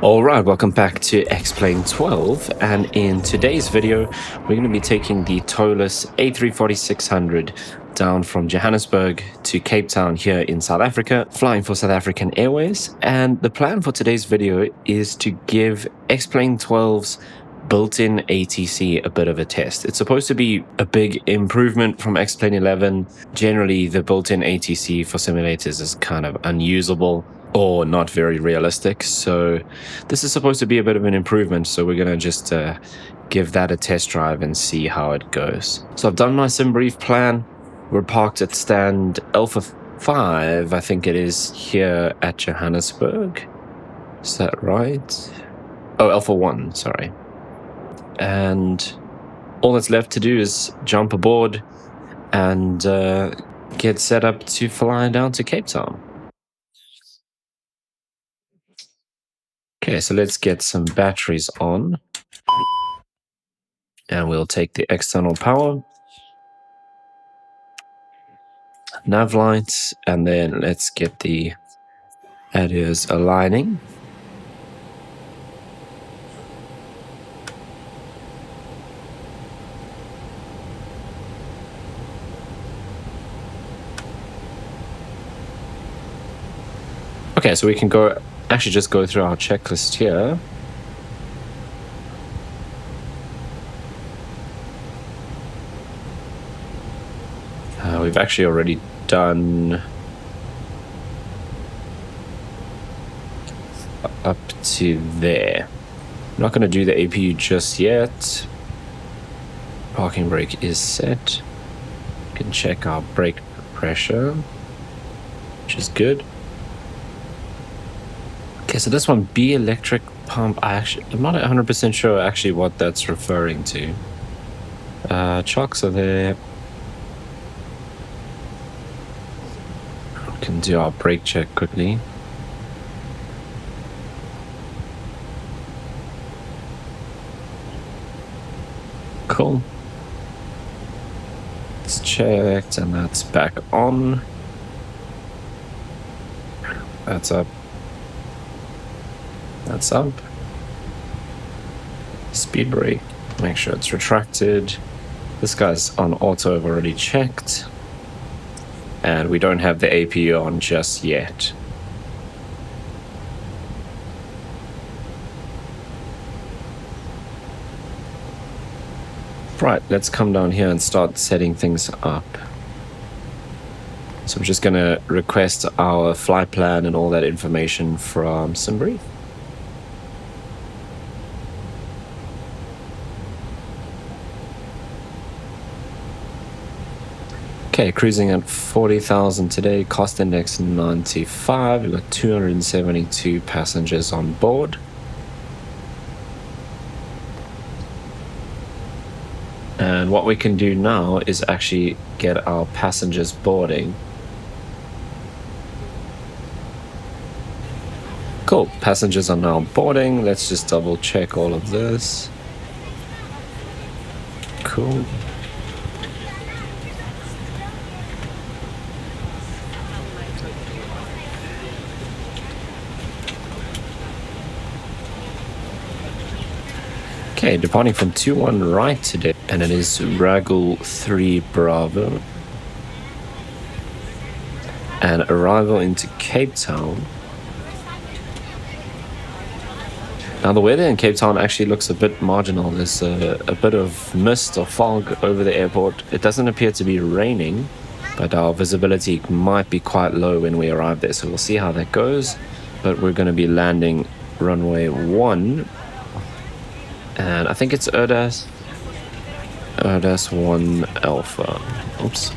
Alright, welcome back to X-Plane 12, and in today's video we're going to be taking the Toliss A340-600 down from Johannesburg to Cape Town here in South Africa, flying for South African Airways. And the plan for today's video is to give X-Plane 12's built-in ATC a bit of a test. It's supposed to be a big improvement from X-Plane 11. Generally, the built-in ATC for simulators is kind of unusable or not very realistic, so this is supposed to be a bit of an improvement, so we're gonna just give that a test drive and see how it goes. So I've done my Simbrief plan. We're parked at stand Alpha 5, I think it is, here at Johannesburg. Is that right? Oh, Alpha 1, sorry. And all that's left to do is jump aboard and get set up to fly down to Cape Town. Okay, so let's get some batteries on, and we'll take the external power, nav lights, and then let's get the Addons aligning. Okay, so we can actually just go through our checklist here. We've actually already done up to there. I'm not going to do the APU just yet. Parking brake is set. We can check our brake pressure, which is good. Okay, so this one, B electric pump, I'm not 100% sure actually what that's referring to. Chocks are there. We can do our brake check quickly. Cool. It's checked and that's back on. That's up. That's up. Speed brake, make sure it's retracted. This guy's on auto, I've already checked. And we don't have the APU on just yet. Right, let's come down here and start setting things up. So I'm just going to request our flight plan and all that information from Simbrief. Okay, cruising at 40,000 today, cost index 95, we've got 272 passengers on board. And what we can do now is actually get our passengers boarding. Cool, passengers are now boarding. Let's just double check all of this. Cool. Okay, departing from 21 right today, and it is Ragul 3 Bravo. And arrival into Cape Town. Now the weather in Cape Town actually looks a bit marginal. There's a bit of mist or fog over the airport. It doesn't appear to be raining, but our visibility might be quite low when we arrive there, so we'll see how that goes. But we're going to be landing runway 1. And I think it's Addons 1 Alpha. Oops.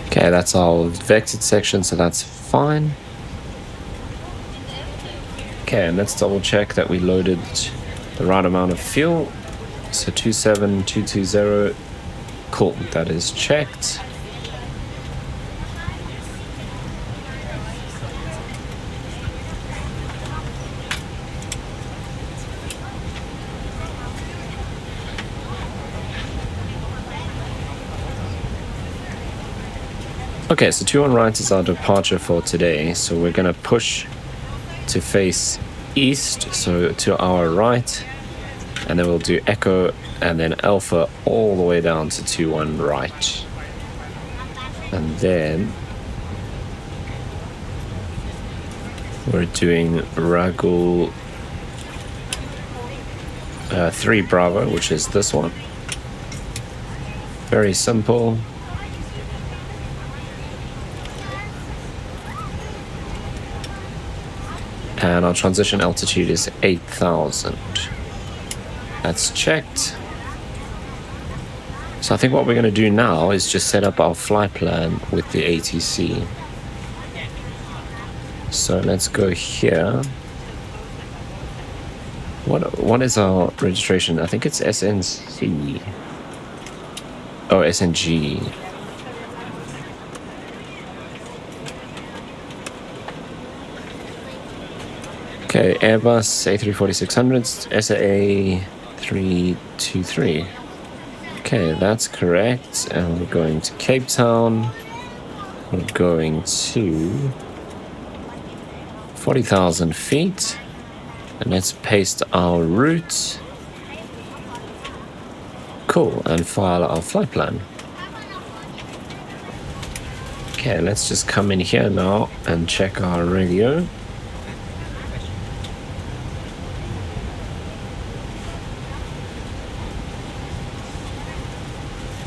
Okay, that's our vectored section, so that's fine. Okay, and let's double check that we loaded the right amount of fuel. So 27220. Cool, that is checked. Okay, so 21 right is our departure for today. So we're going to push to face east, so to our right. And then we'll do echo and then alpha all the way down to 21 right. And then we're doing Ragul 3 Bravo, which is this one. Very simple. And our transition altitude is 8,000. That's checked. So I think what we're going to do now is just set up our flight plan with the ATC. So let's go here. What is our registration? I think it's SNC. Oh, SNG. Okay, Airbus A340-600, SAA 323. Okay, that's correct. And we're going to Cape Town. We're going to 40,000 feet. And let's paste our route. Cool, and file our flight plan. Okay, let's just come in here now and check our radio.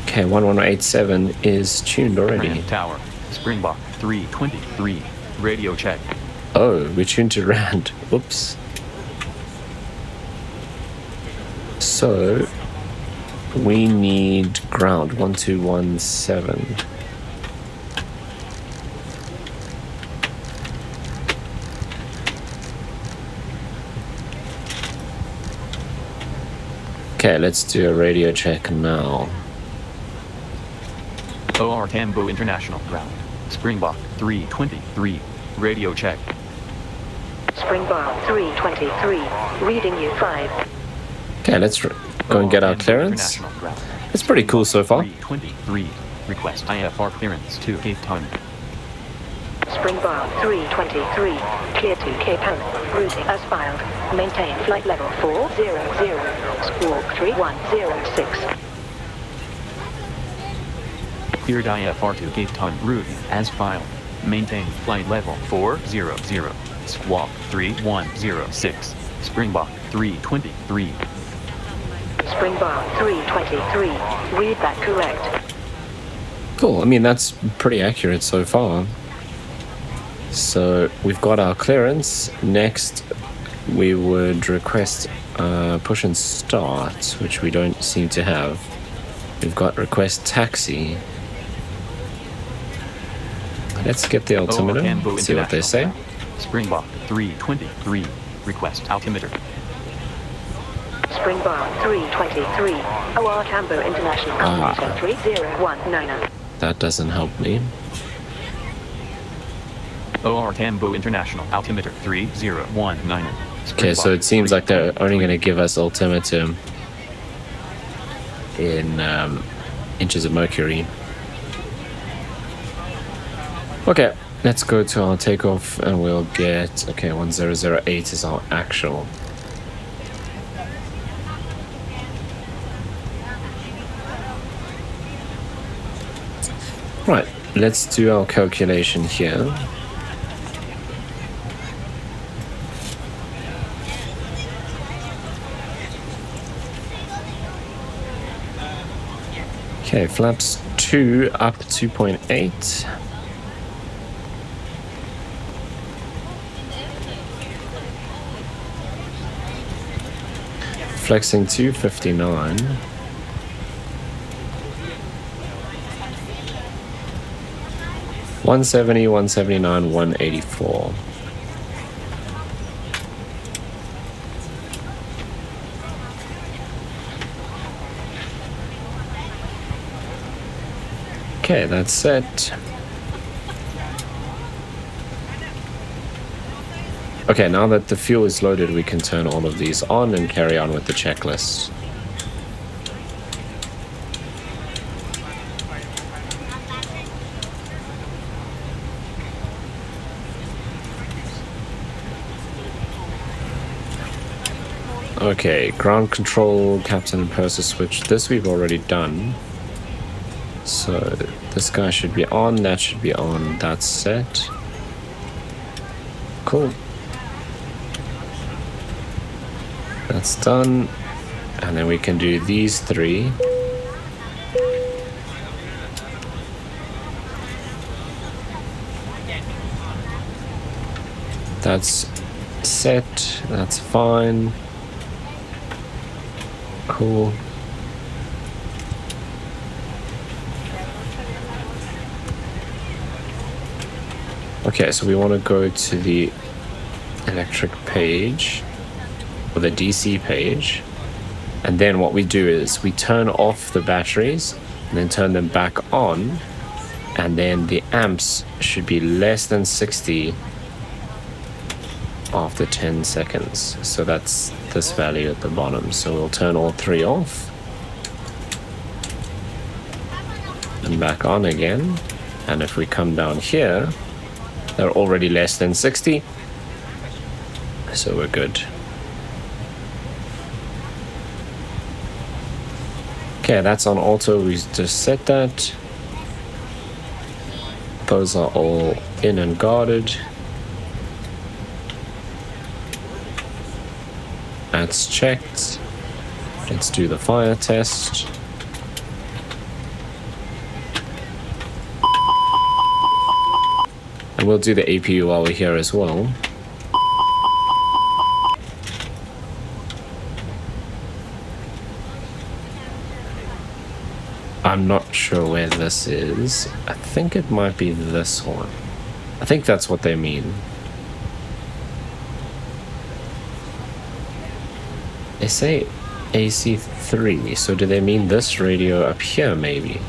Okay, 1187 is tuned already. Rand Tower, Springbok 323, radio check. Oh, we're tuned to Rand. Whoops. So, we need ground 1217. Okay, let's do a radio check now. FAOR Tambo International Ground, Springbok 323, radio check. Springbok 323, reading you 5. Okay, let's go and get our clearance. It's pretty cool so far. 323, request IFR clearance to Cape Town. Springbok 323, clear to Cape Town, routing as filed, maintain flight level 400, squawk 3106. Cleared IFR to Cape Town, route as filed, maintain flight level 400, squawk 3106, Springbok 323. Springbok 323, read that correct. Cool, I mean that's pretty accurate so far. So we've got our clearance. Next we would request push and start, which we don't seem to have. We've got request taxi. Let's get the altimeter, see what they say. Springbok 323, request altimeter. Springbok 323, FAOR Tambo International Colimata 3019. That doesn't help me. FAOR Tambo International altimeter 3019. Okay, so it seems like they're only going to give us altimeter in inches of mercury. Okay, let's go to our takeoff and we'll get, okay, 1008 is our actual. Right, let's do our calculation here. Okay, flaps 2 up 2.8. Flexing 259. $170, $179, $184. Okay, that's set. Okay, now that the fuel is loaded, we can turn all of these on and carry on with the checklist. Okay, ground control, captain and purser switch. This we've already done. So this guy should be on, that should be on, that's set. Cool. That's done. And then we can do these three. That's set, that's fine. Cool. Okay, so we want to go to the electric page, or the DC page, and then what we do is we turn off the batteries and then turn them back on, and then the amps should be less than 60 after 10 seconds. So that's this value at the bottom. So we'll turn all three off and back on again, and if we come down here, they're already less than 60, so we're good. Okay, that's on auto. We just set that. Those are all in and guarded. That's checked. Let's do the fire test. And we'll do the APU while we're here as well. I'm not sure where this is. I think it might be this one. I think that's what they mean. They say AC3, so do they mean this radio up here maybe?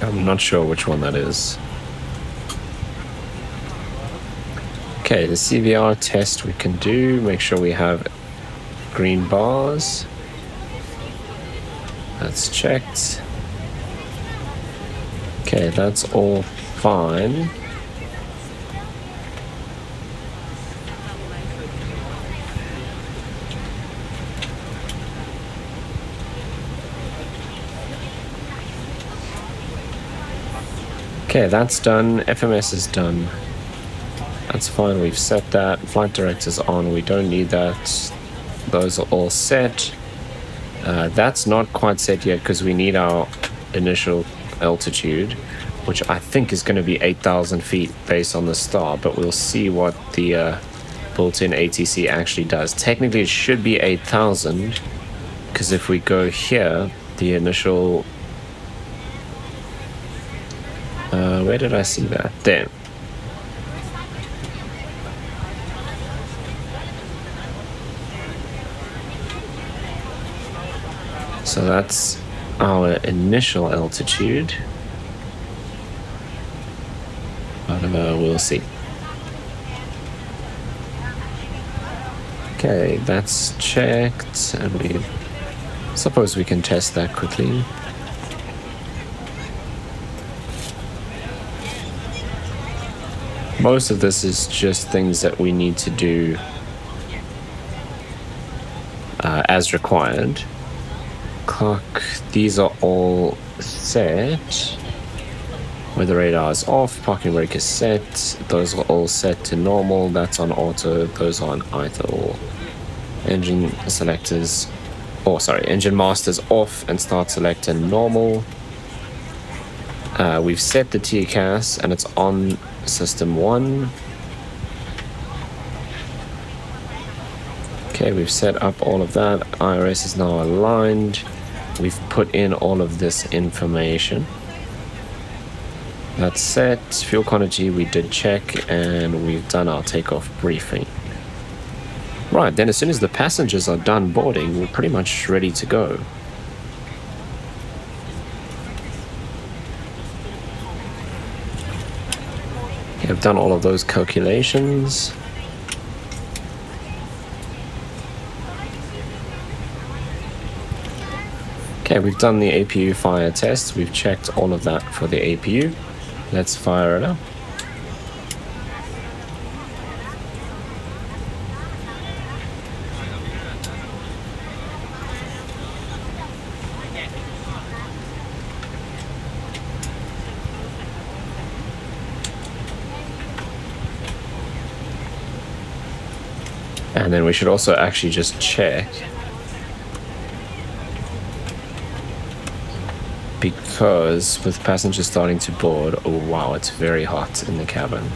I'm not sure which one that is. Okay, the CVR test we can do. Make sure we have green bars. That's checked. Okay, that's all fine. Okay, that's done. FMS is done. That's fine, we've set that. Flight director's on, we don't need that. Those are all set. That's not quite set yet because we need our initial altitude, which I think is going to be 8,000 feet based on the star, but we'll see what the built-in ATC actually does. Technically it should be 8,000 because if we go here, the initial... where did I see that? There. So that's our initial altitude. But we'll see. Okay, that's checked, and we suppose we can test that quickly. Most of this is just things that we need to do as required. Clock, these are all set. Weather radar is off, parking brake is set. Those are all set to normal, that's on auto, those are on idle. Engine selectors, engine masters off and start selector normal. We've set the TCAS and it's on system 1. Okay, we've set up all of that. IRS is now aligned. We've put in all of this information. That's set. Fuel quantity we did check, and we've done our takeoff briefing. Right, then as soon as the passengers are done boarding, we're pretty much ready to go. Okay, I've done all of those calculations. Okay, we've done the APU fire test. We've checked all of that for the APU. Let's fire it up. And then we should also actually just check, because with passengers starting to board, oh wow, it's very hot in the cabin.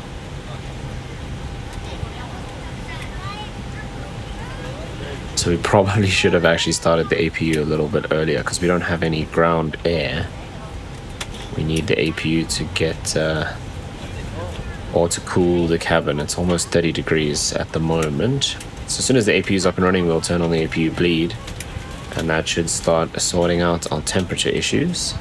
So we probably should have actually started the APU a little bit earlier, because we don't have any ground air. We need the APU to get or to cool the cabin. It's almost 30 degrees at the moment. So as soon as the APU is up and running, we'll turn on the APU bleed, and that should start sorting out our temperature issues.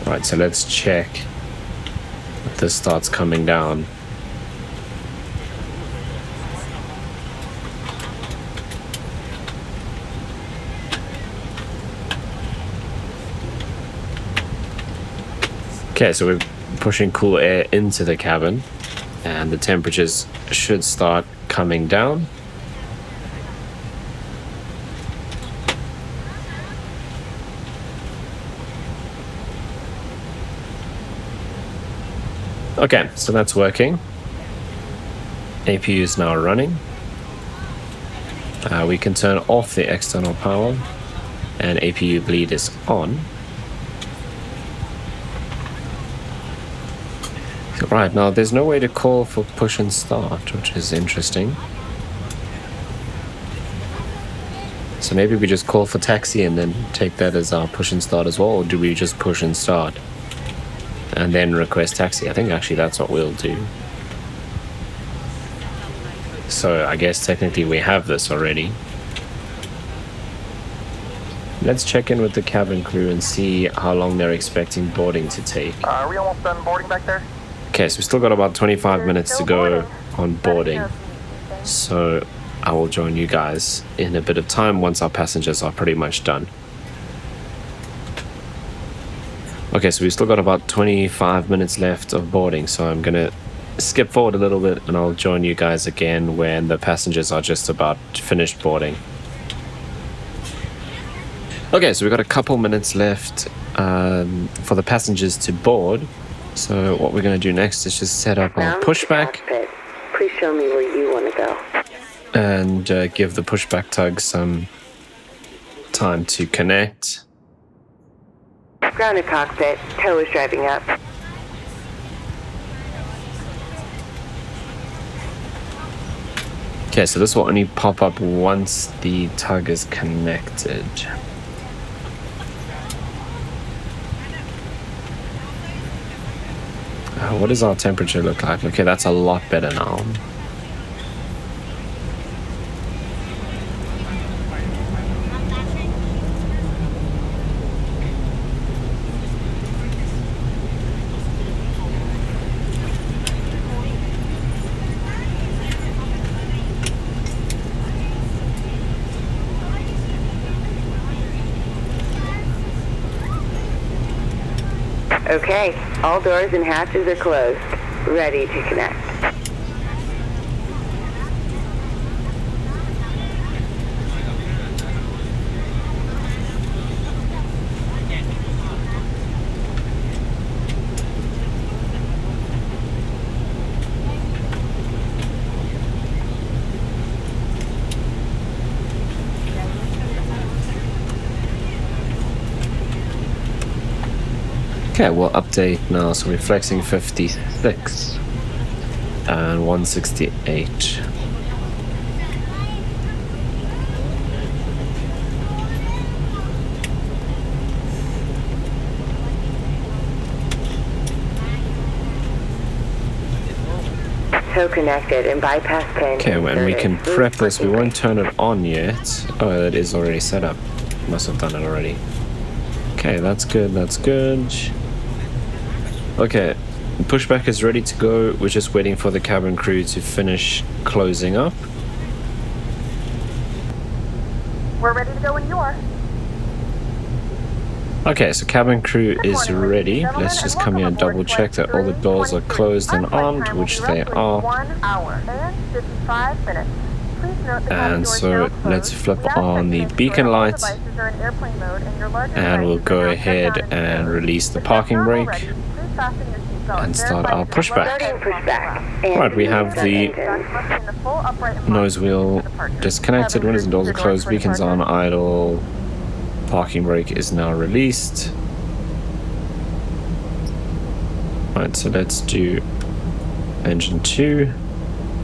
Right, so let's check if this starts coming down. Okay, so we're pushing cool air into the cabin, and the temperatures should start coming down. Okay, so that's working. APU is now running. We can turn off the external power, and APU bleed is on. Right, now there's no way to call for push and start, which is interesting. So maybe we just call for taxi and then take that as our push and start as well, or do we just push and start and then request taxi? I think actually that's what we'll do. So I guess technically we have this already. Let's check in with the cabin crew and see how long they're expecting boarding to take. Are we almost done boarding back there? Okay, so we still got about 25 minutes to go on boarding. So I will join you guys in a bit of time once our passengers are pretty much done. Okay, so we've still got about 25 minutes left of boarding, so I'm gonna skip forward a little bit and I'll join you guys again when the passengers are just about finished boarding. Okay, so we've got a couple minutes left for the passengers to board. So what we're going to do next is just set up our pushback. Please show me where you want to go. And give the pushback tug some time to connect. Grounded cockpit. Tow is driving up. Okay, so this will only pop up once the tug is connected. What does our temperature look like? Okay, that's a lot better now. Okay, all doors and hatches are closed. Ready to connect. Okay, we'll update now. So we're flexing 56 and 168. Tow connected and bypass pin. Okay, when we can prep this, we won't turn it on yet. Oh, it is already set up. Must have done it already. Okay, that's good, that's good. Okay, pushback is ready to go. We're just waiting for the cabin crew to finish closing up. We're ready to go when you are. Okay, so cabin crew is ready. Let's just come here and double check that all the doors are closed and armed, which they are. 1 hour and 55 minutes. Please note the And cabin so doors now let's closed. flip We ask that on you the make sure beacon all light, devices are in airplane mode and your larger and we'll devices go are now shut ahead down and stowed. release the If that's parking not brake already, please fasten your seatbelt and start verify our that it is low pushback. Starting pushback. Right, we have the must be in the full upright and nose locked wheel position for departure. disconnected, Cabin windows and doors crew, are keep your closed, for beacons on, departure. idle, parking brake is now released. Right, so let's do engine 2.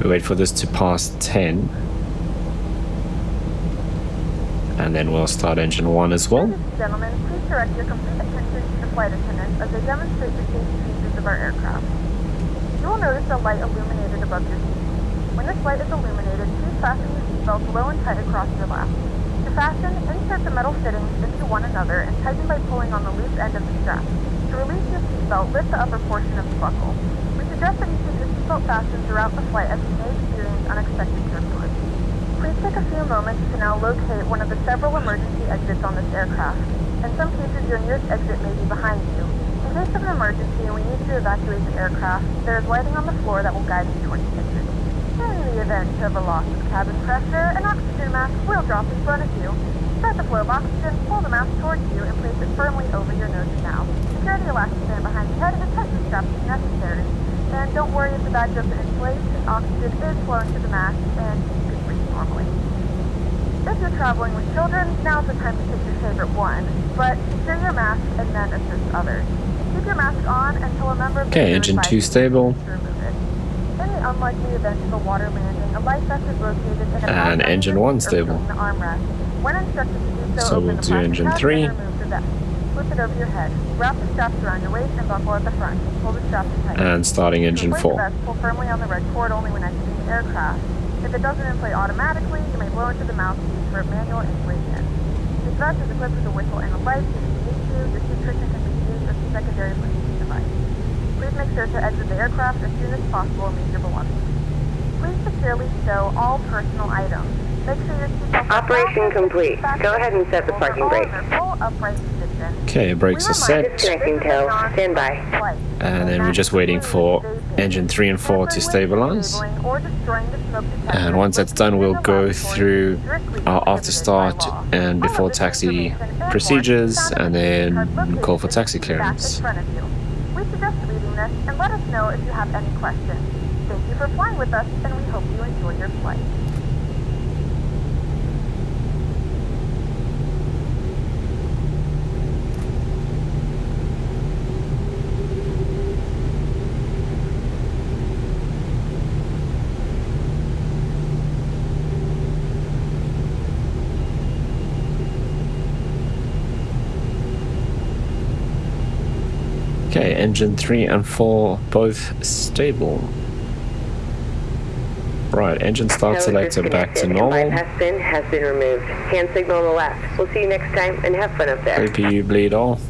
We wait for this to pass 10. And then we'll start engine 1 as well. Ladies and gentlemen, please direct your complete attention to the flight attendants as they demonstrate the safety features of our aircraft. You will notice a light illuminated above your seat. When this light is illuminated, please fasten your seatbelts low and tight across your lap. To fasten, insert the metal fittings into one another and tighten by pulling on the loose end of the strap. To release your seatbelt, lift the upper portion of the buckle. We suggest that you keep your seatbelt fastened throughout the flight as you may experience unexpected turbulence. Please take a few moments to now locate one of the several emergency exits on this aircraft. In some cases, your nearest exit may be behind you. In case of an emergency and we need to evacuate the aircraft, there is lighting on the floor that will guide you towards the exit. In the event of a loss of cabin pressure, an oxygen mask will drop in front of you. Start the flow of oxygen, pull the mask towards you, and place it firmly over your nose and mouth. Secure the elastic band behind your head and tighten the straps if necessary. And don't worry if the bag doesn't inflate, oxygen is flowing to the mask and you can breathe normally. If you're traveling with children, now's the time to pick your favorite one, but secure your mask and then assist others. Keep your mask on until a member of the Okay, crew engine 2 advises you stable. to remove it. In the unlikely event of a water landing, a life vest is located in a And pouch engine under 1 your seat or stable. between the armrest. When instructed to do so, So open we'll the do plastic engine pouch 3. and remove the vest. Flip it over your head. Wrap the straps around your waist and buckle at the front. Pull the straps tight. And starting engine To replace 4. the vest, pull firmly on the red cord only when exiting the aircraft. If it doesn't inflate automatically, you may blow into the mouthpiece for manual inflation. This vest is equipped with a whistle and a light, so if you need to, your seat cushion can be used as a secondary breathing device. Please make sure to exit the aircraft as soon as possible and leave your belongings. Please securely stow all personal items. Make sure your seatbelts are Operation fastened, complete. Go ahead and set the are parking all brake. in their full upright position. Okay, brakes are set. Disconnecting tail. Stand by. And then we're just waiting for engine 3 and 4 to stabilize. And once that's done, we'll go through our after start and before taxi procedures and then call for taxi clearance. We suggest reading this and let us know if you have any questions. Thank you for flying with us and we hope you enjoy your flight. Okay, engine 3 and 4 both stable. Right, engine start selector back to normal. Bypass bin has been removed. Hand signal on the left. We'll see you next time and have fun up there. APU bleed off.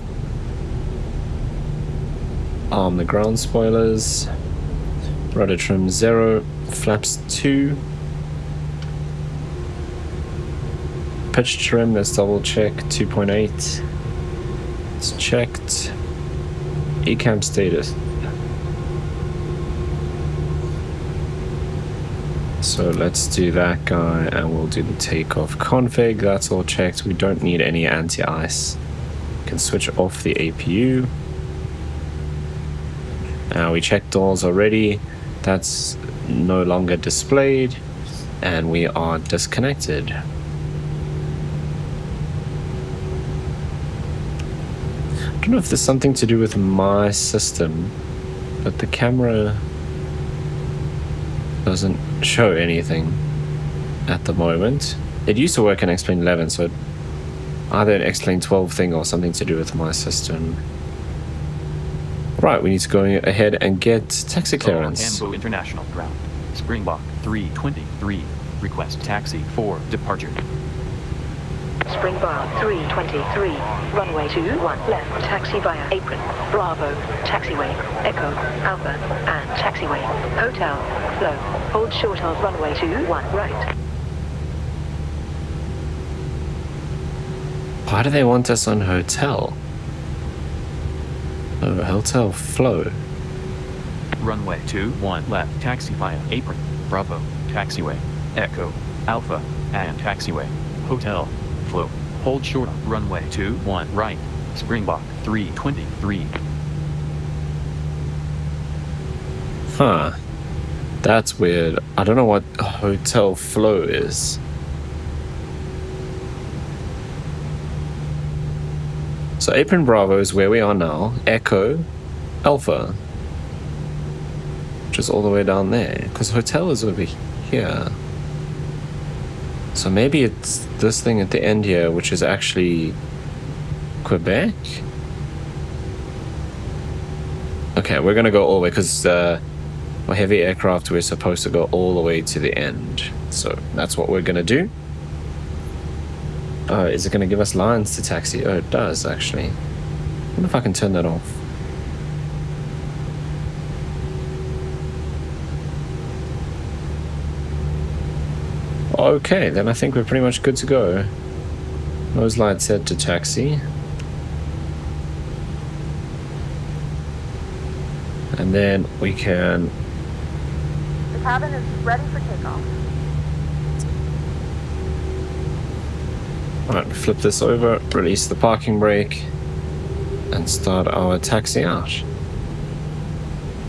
Arm the ground spoilers. Rudder trim 0. Flaps 2. Pitch trim, let's double check. 2.8. It's checked. ECAM status. So let's do that guy and we'll do the takeoff config. That's all checked. We don't need any anti-ice. Can switch off the APU. We checked doors already. That's no longer displayed and we are disconnected. I don't know if there's something to do with my system, but the camera doesn't show anything at the moment. It used to work in X-Plane 11, so either an X-Plane 12 thing or something to do with my system. Right, we need to go ahead and get taxi clearance. Tambo International Ground. Springbok 323. Request taxi for departure. Springbok 323, runway 21 left, taxi via apron, Bravo, taxiway, Echo, Alpha, and taxiway, Hotel, flow, hold short of runway 21 right. Why do they want us on hotel? Oh, hotel flow. Runway 21 left, taxi via apron, Bravo, taxiway, Echo, Alpha, and taxiway. Hotel, flow. Hold short on runway 21 right. Springbok 323. Huh. That's weird. I don't know what hotel flow is. So Apron Bravo is where we are now. Echo, Alpha. Which is all the way down there. Because hotel is over here. So maybe it's this thing at the end here, which is actually Quebec? Okay, we're gonna go all the way, because for heavy aircraft we're supposed to go all the way to the end. So that's what we're gonna do. Is it gonna give us lines to taxi? Oh, it does actually. I wonder if I can turn that off. Okay, then I think we're pretty much good to go. Nose light set to taxi. And then we can... The cabin is ready for takeoff. Alright, flip this over, release the parking brake, and start our taxi out.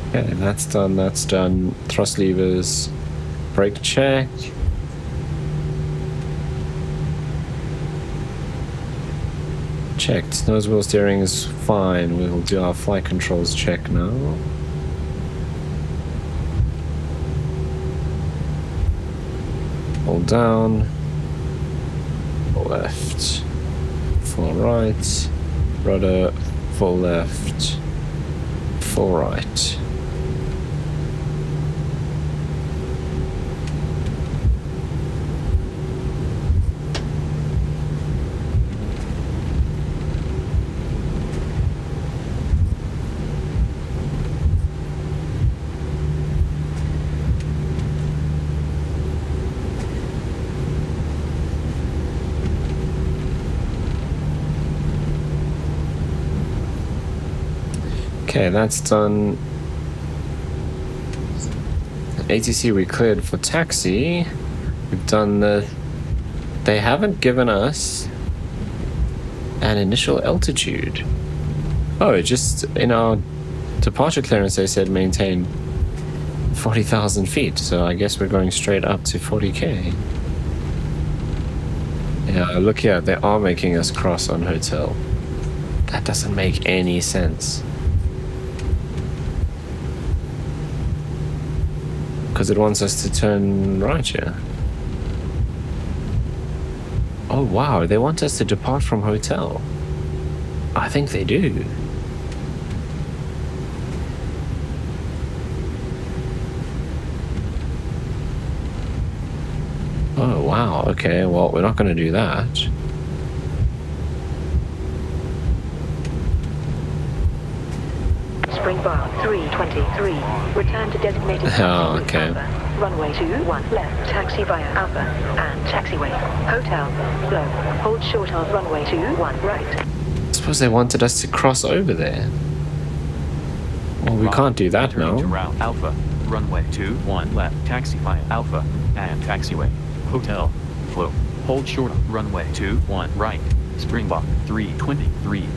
Okay, that's done, that's done. Thrust levers, brake check. Checked. Nose wheel steering is fine. We'll do our flight controls check now. Hold down. Full left. Full right. Rudder. Full left. Full right. Okay, that's done. ATC we cleared for taxi. We've done the... They haven't given us an initial altitude. Oh, just in our departure clearance they said maintain 40,000 feet. So I guess we're going straight up to 40k. Yeah, look here, they are making us cross on hotel. That doesn't make any sense. Because it wants us to turn right here. Oh wow, they want us to depart from hotel. I think they do. Oh wow, okay, well we're not going to do that. Springbok 323. Return to designated Oh, okay. Alpha. Runway 21 left. Taxi via Alpha and taxiway. Hotel. Flow. Hold short of runway 21 right. I suppose they wanted us to cross over there. Well, we can't do that Returning now. to route Alpha. Runway 21 left. Taxi via Alpha and taxiway. Hotel. Flow. Hold short of runway 21 right. Springbok 323.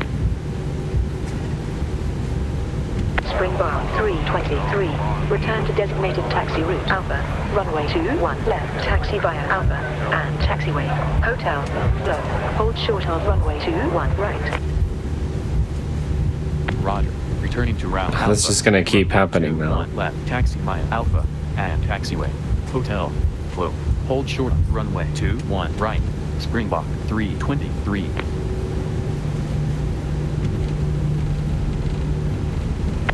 Springbok 323. Return to designated taxi route Alpha. Runway 21 left. Taxi via Alpha and taxiway. Hotel. Flow. Hold short of runway 21 right. Roger. Returning to route Alpha. That's just gonna keep happening now. 21 left. Taxi via Alpha and taxiway. Hotel. Flow. Hold short of runway 21 right. Springbok 323.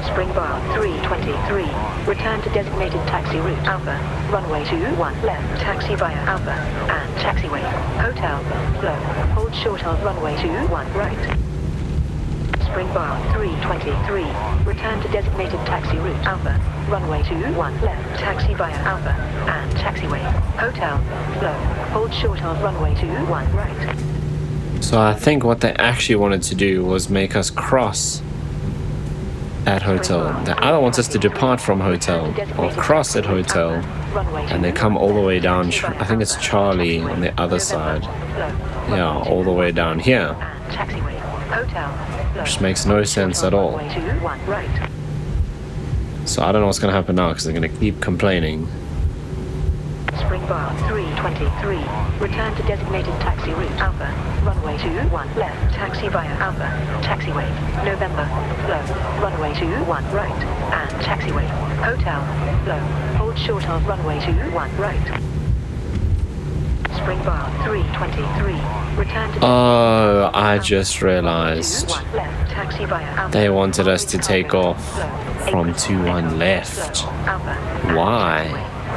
Springbok 323. Return to designated taxi route Alpha. Runway 21 left. Taxi via Alpha and taxiway. Hotel. Flow. Hold short of runway 21 right. Springbok 323. Return to designated taxi route Alpha. Runway 21 left. Taxi via Alpha and taxiway. Hotel. Flow. Hold short of runway 21 right. So I think what they actually wanted to do was make us cross at hotel. The other wants us to depart from hotel or cross at hotel, and they come all the way down. I think it's Charlie on the other side. Yeah, all the way down here. Which makes no sense at all. So I don't know what's going to happen now because they're going to keep complaining. Spring bar 323. Return to designated taxi route Alpha. Runway 21 left. Taxi via Alpha. Taxiway. November. Low. Runway 21 right. And taxiway. Hotel. Low. Hold short of runway 21 right. Spring bar 323. Return to Oh, I just realized 21 left. Taxi via Alpha. they wanted us to take off from 21 left. Why?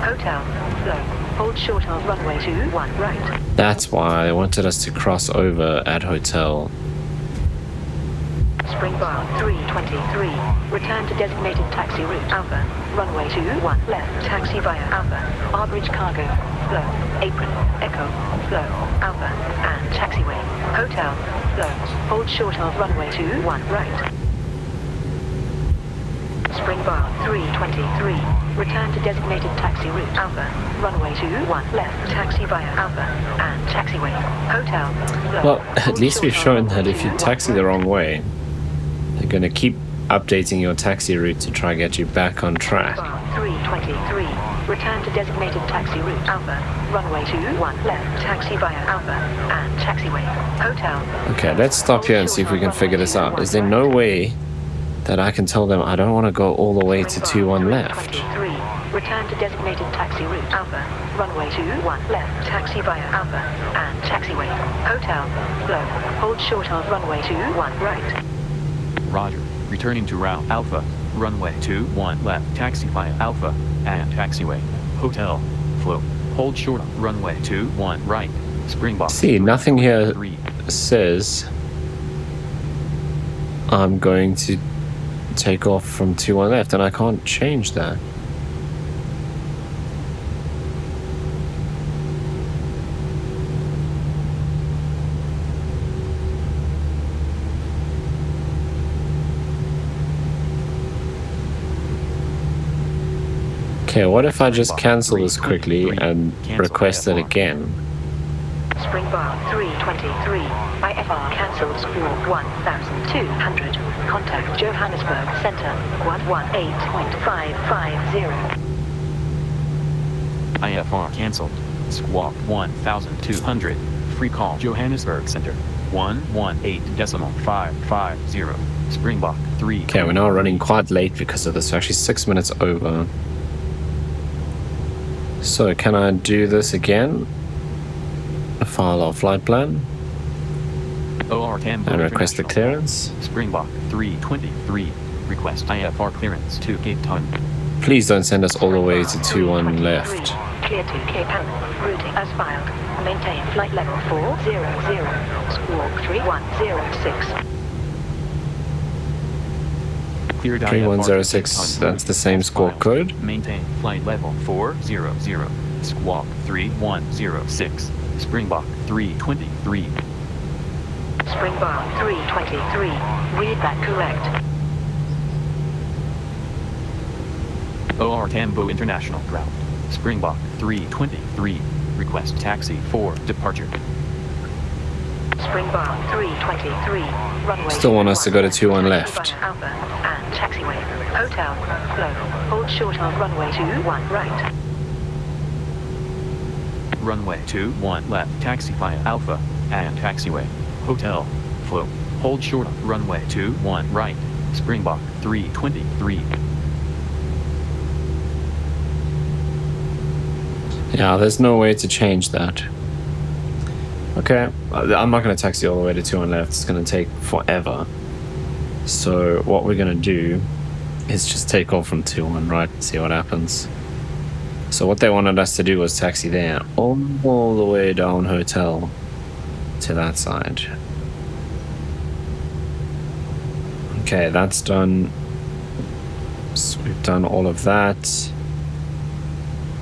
Hotel. Low. Hold short of runway 21 right. That's why they wanted us to cross over at hotel. Spring bar 323. Return to designated taxi route Alpha. Runway 21 left. Taxi via Alpha. Arbridge cargo. Low. Apron. Echo. Low. Alpha. And taxiway. Hotel. Low. Hold short of runway 21 right. Spring bar 323. Return to designated taxi route Alpha. Runway 21 left. Taxi via Alpha. And taxiway. Hotel. Low. Well, at least we've shown that if you taxi the wrong way, they're going to keep updating your taxi route to try and get you back on track. Bar 323. Return to designated taxi route Alpha. Runway 21 left. Taxi via Alpha. And taxiway. Hotel. Okay, let's stop here and see if we can figure this out. Is there no way that I can tell them I don't want to go all the way to 21 left? 23. Return to designated taxi route Alpha. Runway 21 left. Taxi via Alpha. And taxiway. Hotel. Low. Hold short of runway 21 right. Roger. Returning to route Alpha. Runway 21 left. Taxi via Alpha. And taxiway. Hotel. Flow. Hold short of runway 21 right. Springbok. See, nothing here 3. says I'm going to take off from 21 left, and I can't change that. Okay, what if I just cancel this quickly and request it again? Spring bar 323. IFR cancelled squawk 1200. Contact Johannesburg Center 118.550. IFR cancelled. Squawk 1200. Free call Johannesburg Center 118.550. Springbok 3. Okay, we're now running quite late because of this. We're actually 6 minutes over. So can I do this again? File our flight plan OR Tambo and request the clearance. Springbok 323. Request IFR clearance to Cape Town. Please don't send us all the way to 21 left. Clear to Cape Town. Routing as filed. Maintain flight level 400. Squawk 3106. Cleared 3106, that's the same squawk code. Maintain flight level 400. Squawk 3106. Springbok 323. Springbok 323. Read that correct. OR Tambo International Ground. Springbok 323. Request taxi for departure. Springbok 323. Runway. Still want us to go to 21 left. Alpha and taxiway. Hotel. Low. Hold short of runway 21 right. Runway 21 left. Taxi via Alpha and taxiway. Hotel. Flow. Hold short of runway 21 right. Springbok 323. Yeah, there's no way to change that. Okay, I'm not going to taxi all the way to 21 left. It's going to take forever. So what we're going to do is just take off from 21 right and see what happens. So what they wanted us to do was taxi there all the way down hotel to that side. Okay, that's done. So we've done all of that.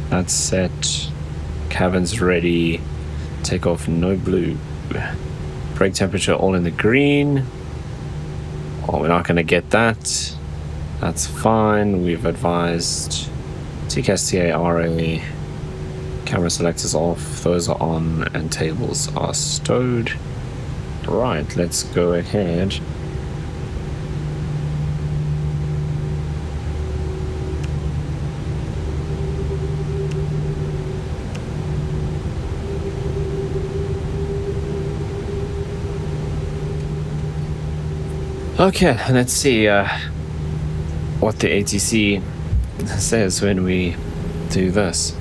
That's set. Cabin's ready. Takeoff no blue. Brake temperature all in the green. Oh, we're not going to get that. That's fine. We've advised TKSTA RA. Camera selectors off. Those are on, and tables are stowed. Right, let's go ahead. Okay, let's see what the ATC says when we do this.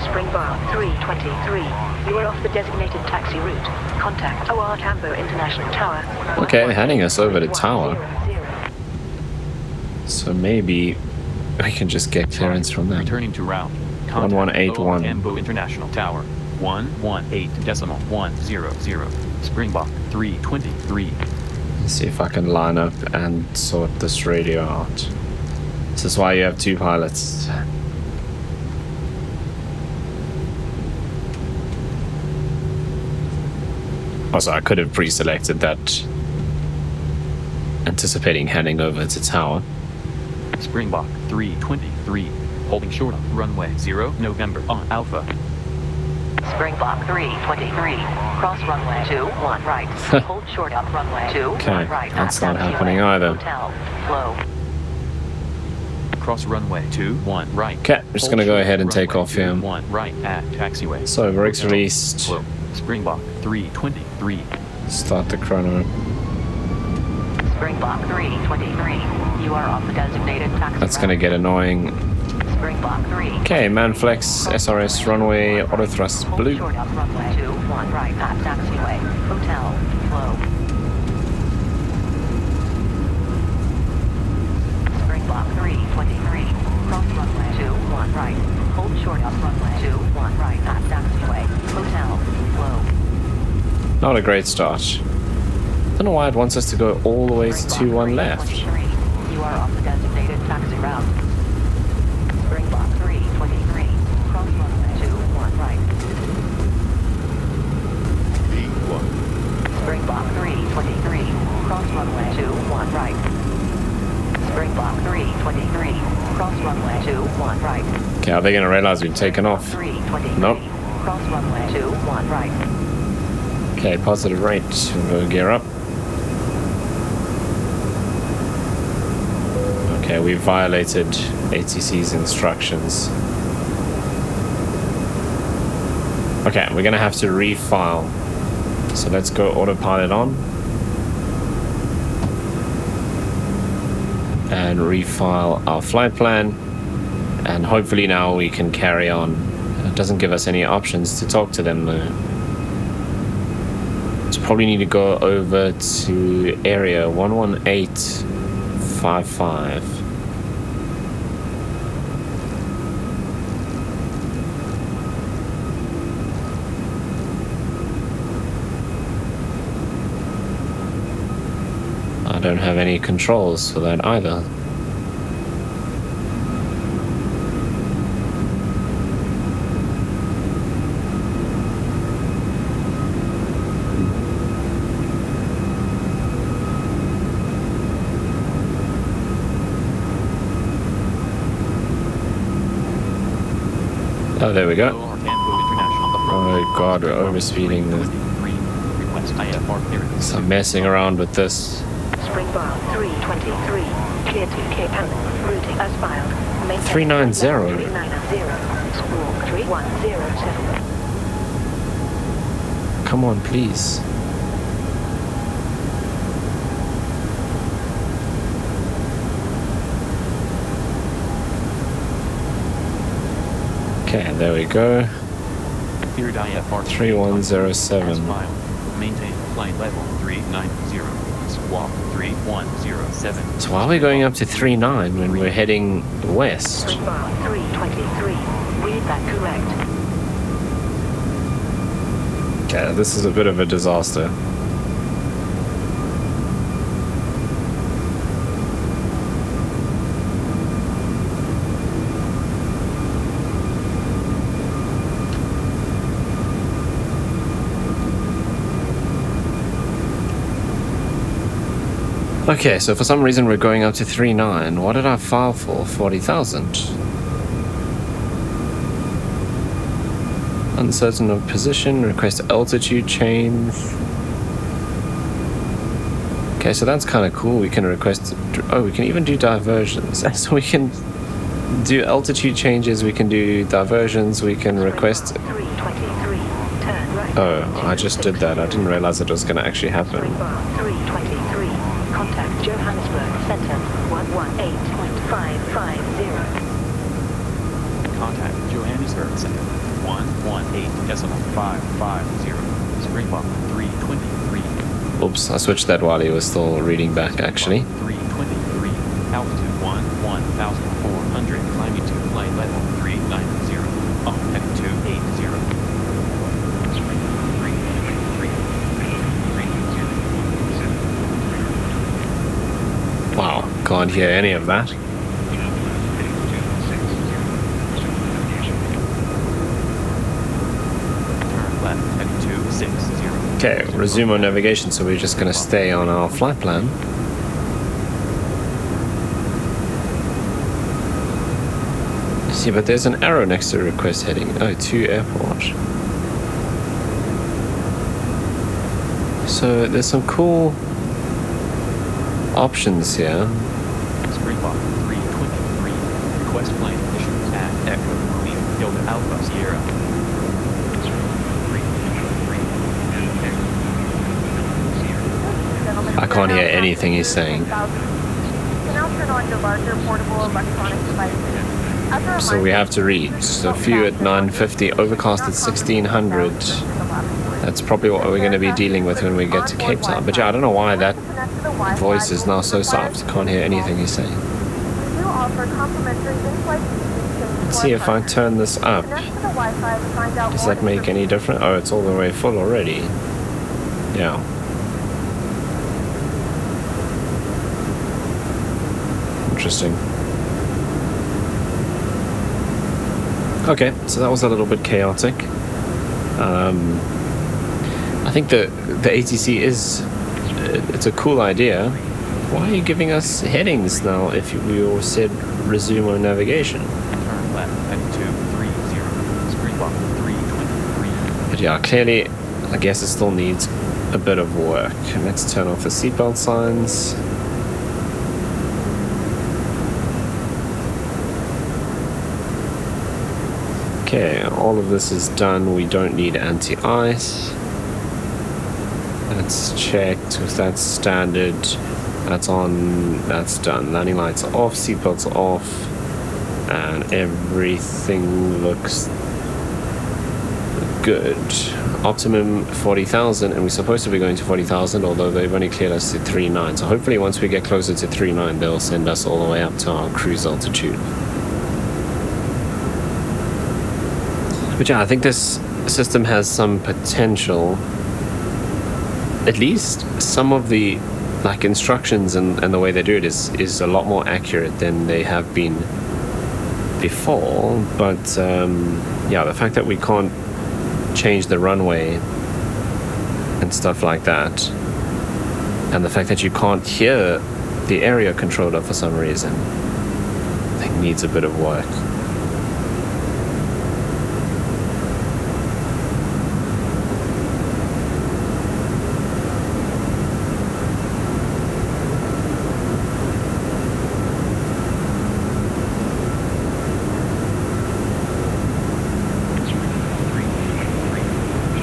Springboard 323. You are off the designated taxi route. Contact OR Tambo International Tower. Okay, heading us over to Tower. So maybe we can just get clearance from them. Returning to route. 1181. Tambo International Tower. 118.100. Springbok 323. Let's see if I can line up and sort this radio out. This is why you have two pilots. Also, I could have pre-selected that, anticipating heading over to Tower. Springbok 323. Holding short on runway 0 November on Alpha. Springbok 323. Cross runway 21 right. Hold short up runway 21 Okay, right. that's not happening either. Hotel. Flow. Cross runway 21 right. Okay, I'm just gonna go ahead and take off here. 1 right at taxiway. So, brakes Hotel. released. Flow. Springbok 323. Start the chrono. Springbok 323. You are off the designated taxi That's gonna get annoying. Springbok 3. Okay, Manflex, SRS, runway, auto thrust blue. Short up runway 21 right at taxiway. Hotel. Flow. Springbok 323. Cross runway 21 right. Hold short up runway 21 right at taxiway. Hotel. Flow. Not a great start. Don't know why it wants us to go all the way to 21 left. You are off the designated taxi route. Springbok 323. Cross runway 21 right. Springbok 323. Cross runway 21 right. Springbok 323. Cross runway 21 right. Okay, are they gonna realize we've taken off? 323. Nope. Cross runway 21 right. Okay, positive rate. We'll go gear up. Okay, we violated ATC's instructions. Okay, we're gonna have to refile. So let's go autopilot on. And refile our flight plan. And hopefully now we can carry on. It doesn't give us any options to talk to them though. So probably need to go over to area 11855. I don't have any controls for that either. Oh, there we go. Oh god, we're overspeeding. So I'm messing around with this. Springbok 323. Clear to Cape Ann. Routing as filed. Maintain 390. 390. Squawk 3107. Come on, please. Okay, there we go. 3107. Maintain flight level 390. Squawk 3107. So why are we going up to 39 when we're heading west? Springbok 323. Read that correct. Okay, this is a bit of a disaster. Okay, so for some reason we're going up to 39. What did I file for? 40,000. Uncertain of position, request altitude change. Okay, so that's kind of cool. We can request, oh, we can even do diversions. So we can do altitude changes, we can do diversions, we can request. 323, turn right. Oh, I just did that. I didn't realize it was going to actually happen. 323, contact Johannesburg Center 118.550. Contact Johannesburg Center 118.550. Springbok 323. Oops, I switched that while he was still reading back, actually. 323, altitude 1,400, climbing to flight level 390, on heading 280. Wow, can't hear any of that. Turn left, heading 260. Okay, resume our navigation, so we're just going to stay on our flight plan. See, but there's an arrow next to request heading. Oh, to airport. So there's some cool options here. Springbok 323, request plane issues at Echo, Lima, Delta Alpha, Sierra. I can't hear anything he's saying. You can now turn on your larger portable electronic devices. As a So we have to read. So few at 950, overcast at 1600. That's probably what we're going to be dealing with when we get to Cape Town. But yeah, I don't know why that voice is now so soft. Can't hear anything he's saying. We do offer complimentary in-flight Let's see if I turn this up. Connect to the Wi-Fi to find out Does more that make any difference? Oh, it's all the way full already. Yeah. Interesting. Okay, so that was a little bit chaotic. I think the ATC is it's a cool idea. Why are you giving us headings now if we all said resume our navigation? Turn left, heading 230, Springbok 323. But yeah, clearly, I guess it still needs a bit of work. Let's turn off the seatbelt signs. Okay, all of this is done. We don't need anti-ice. Let's check if that's standard. That's on, that's done. Landing lights are off, seatbelts are off, and everything looks good. Optimum 40,000, and we're supposed to be going to 40,000, although they've only cleared us to 39. So hopefully once we get closer to 39, they'll send us all the way up to our cruise altitude. But yeah, I think this system has some potential. At least some of the instructions and the way they do it is a lot more accurate than they have been before. But yeah, the fact that we can't change the runway and stuff like that, and the fact that you can't hear the area controller for some reason, I think needs a bit of work.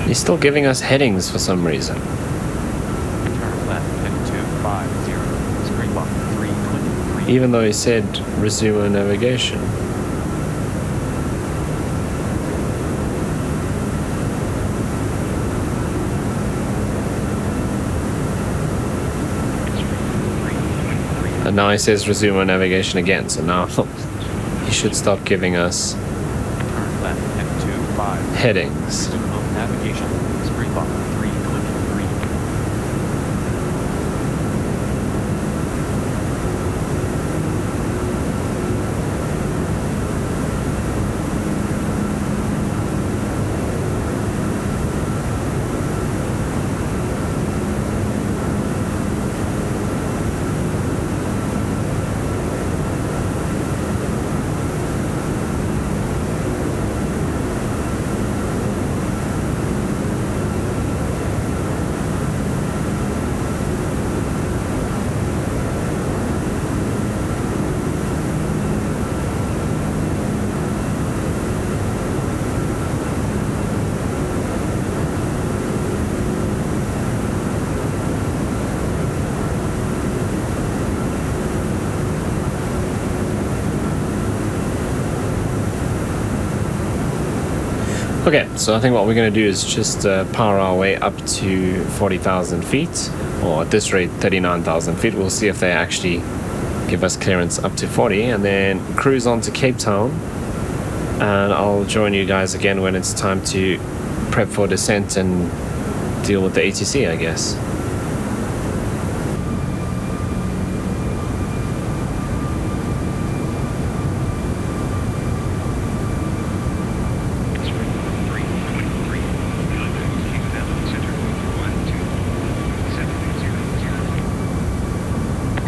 He's still giving us headings for some reason. Turn left, heading 250, Springbok 323. Even though he said resume our navigation. And now he says resume our navigation again, so now he should stop giving us Turn left, heading 250. headings. Navigation, Springbok 323. Okay, so I think what we're going to do is just power our way up to 40,000 feet, or at this rate 39,000 feet. We'll see if they actually give us clearance up to 40, and then cruise on to Cape Town, and I'll join you guys again when it's time to prep for descent and deal with the ATC, I guess.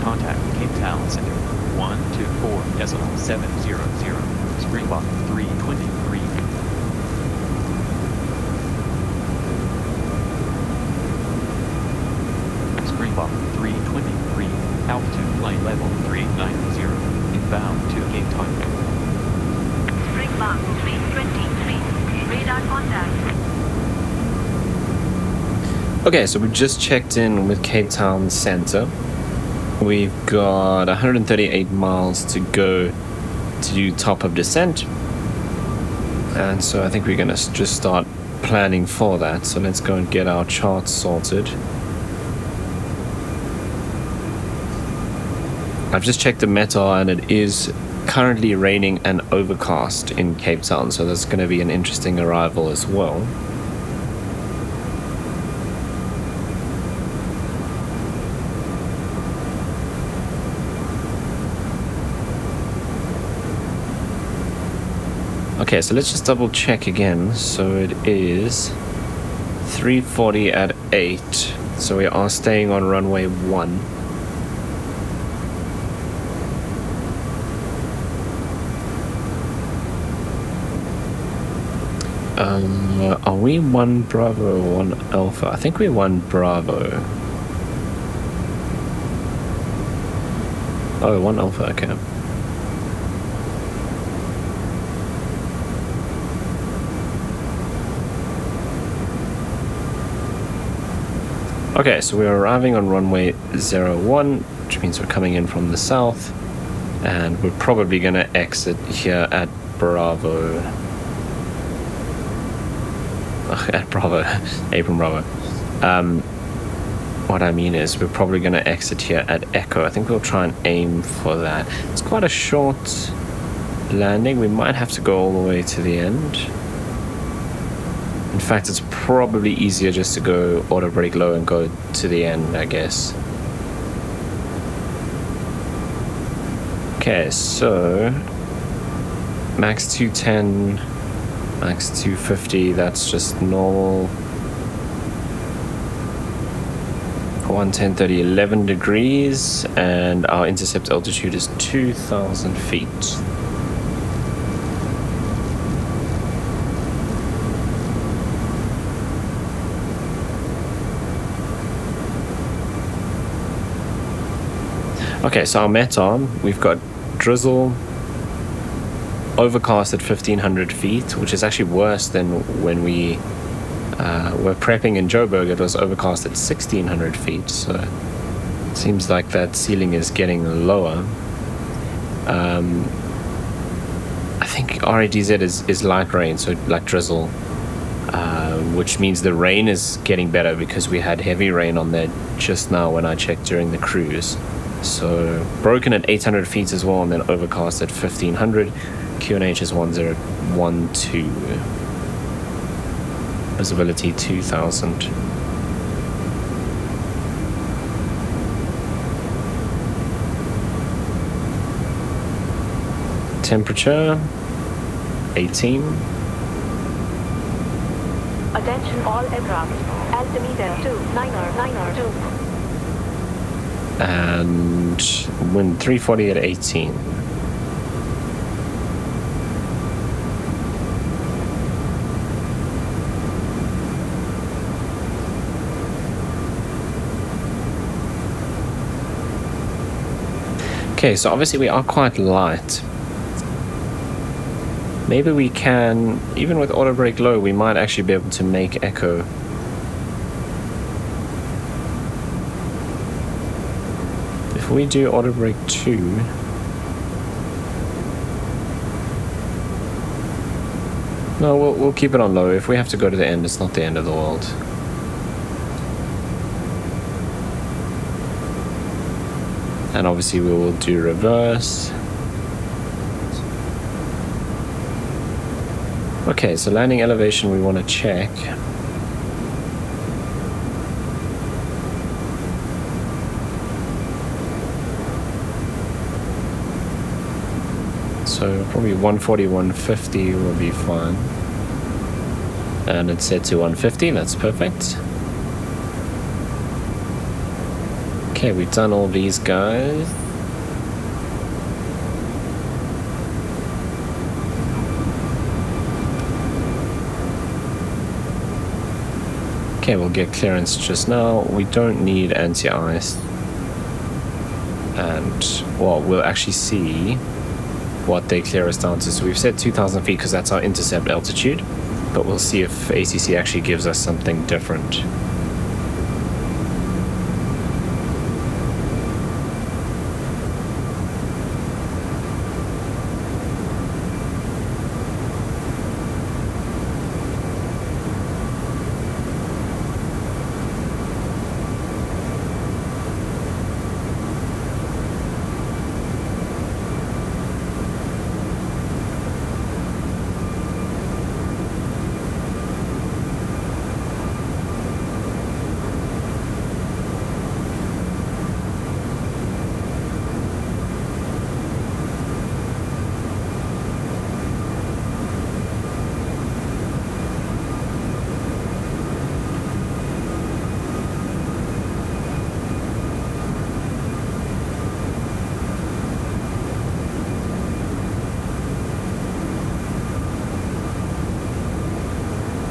Contact Cape Town Center 124.700. Springbok 323. Springbok 323. Altitude flight level 390. Inbound to Cape Town. Springbok 323. Radar contact. Okay, so we just checked in with Cape Town Center. We've got 138 miles to go to do top of descent, and so I think we're going to just start planning for that. So let's go and get our charts sorted. I've just checked the METAR, and it is currently raining and overcast in Cape Town, so that's going to be an interesting arrival as well. Okay, so let's just double check again. So it is 340 at 8. So we are staying on runway 1. Are we 1 Bravo or 1 Alpha? I think we're 1 Bravo. Oh, 1 Alpha, okay. Okay, so we're arriving on runway 01, which means we're coming in from the south, and we're probably going to exit here at Bravo. At Bravo, Abram Bravo. What I mean is we're probably going to exit here at Echo. I think we'll try and aim for that. It's quite a short landing. We might have to go all the way to the end. In fact, it's probably easier just to go auto brake low and go to the end, I guess. Okay, so max 210, max 250, that's just normal. 110, 30, 11 degrees, and our intercept altitude is 2,000 feet. Okay, so our METAR, we've got drizzle, overcast at 1,500 feet, which is actually worse than when we were prepping in Joburg. It was overcast at 1,600 feet, so it seems like that ceiling is getting lower. I think RADZ is light rain, so like drizzle, which means the rain is getting better because we had heavy rain on there just now when I checked during the cruise. So broken at 800 feet as well, and then overcast at 1,500. QNH is 1012. Visibility 2,000. Temperature 18. Attention all aircraft. Altimeter 2992. And wind 340 at 18. Okay, so obviously we are quite light. Maybe we can, even with auto brake low, we might actually be able to make echo. If we do auto brake 2, No, we'll keep it on low. If we have to go to the end, it's not the end of the world. And obviously we will do reverse. Okay, so landing elevation we want to check. So probably 140, 150 will be fine. And it's set to 150, that's perfect. Okay, we've done all these guys. Okay, we'll get clearance just now. We don't need anti-ice. And, well, we'll actually see what they clear us down to. So we've set 2,000 feet because that's our intercept altitude. But we'll see if ACC actually gives us something different.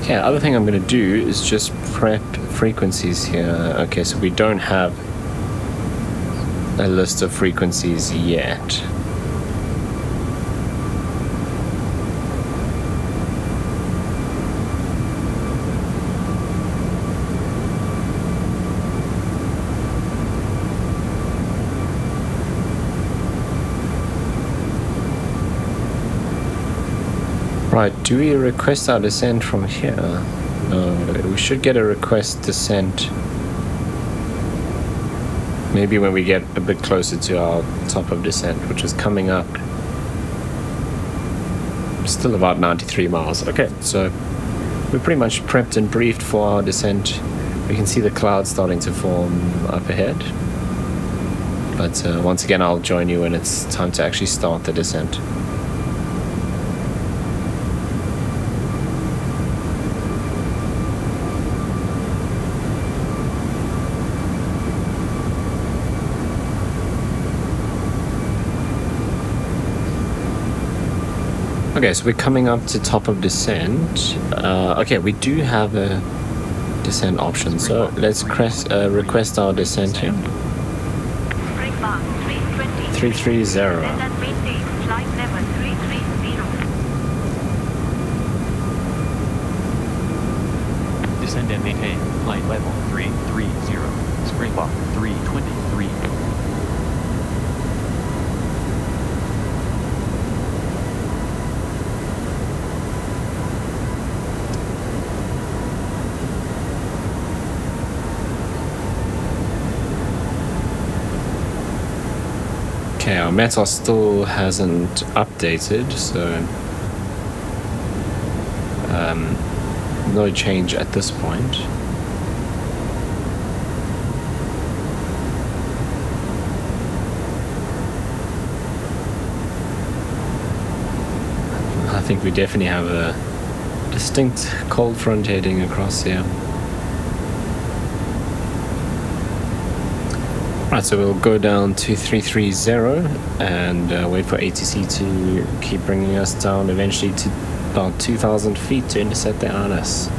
Okay, the other thing I'm going to do is just prep frequencies here. Okay, so we don't have a list of frequencies yet. Right, do we request our descent from here? No, we should get a request descent. Maybe when we get a bit closer to our top of descent, which is coming up. Still about 93 miles. Okay, so we're pretty much prepped and briefed for our descent. We can see the clouds starting to form up ahead. But once again, I'll join you when it's time to actually start the descent. Okay, so we're coming up to top of descent. Okay, we do have a descent option, so let's request our descent here. 330. Descend and maintain flight level 330. Springbok 323. Okay, our METOS still hasn't updated, so no change at this point. I think we definitely have a distinct cold front heading across here. Right, so we'll go down to 330 and wait for ATC to keep bringing us down eventually to about 2,000 feet to intercept the Addons.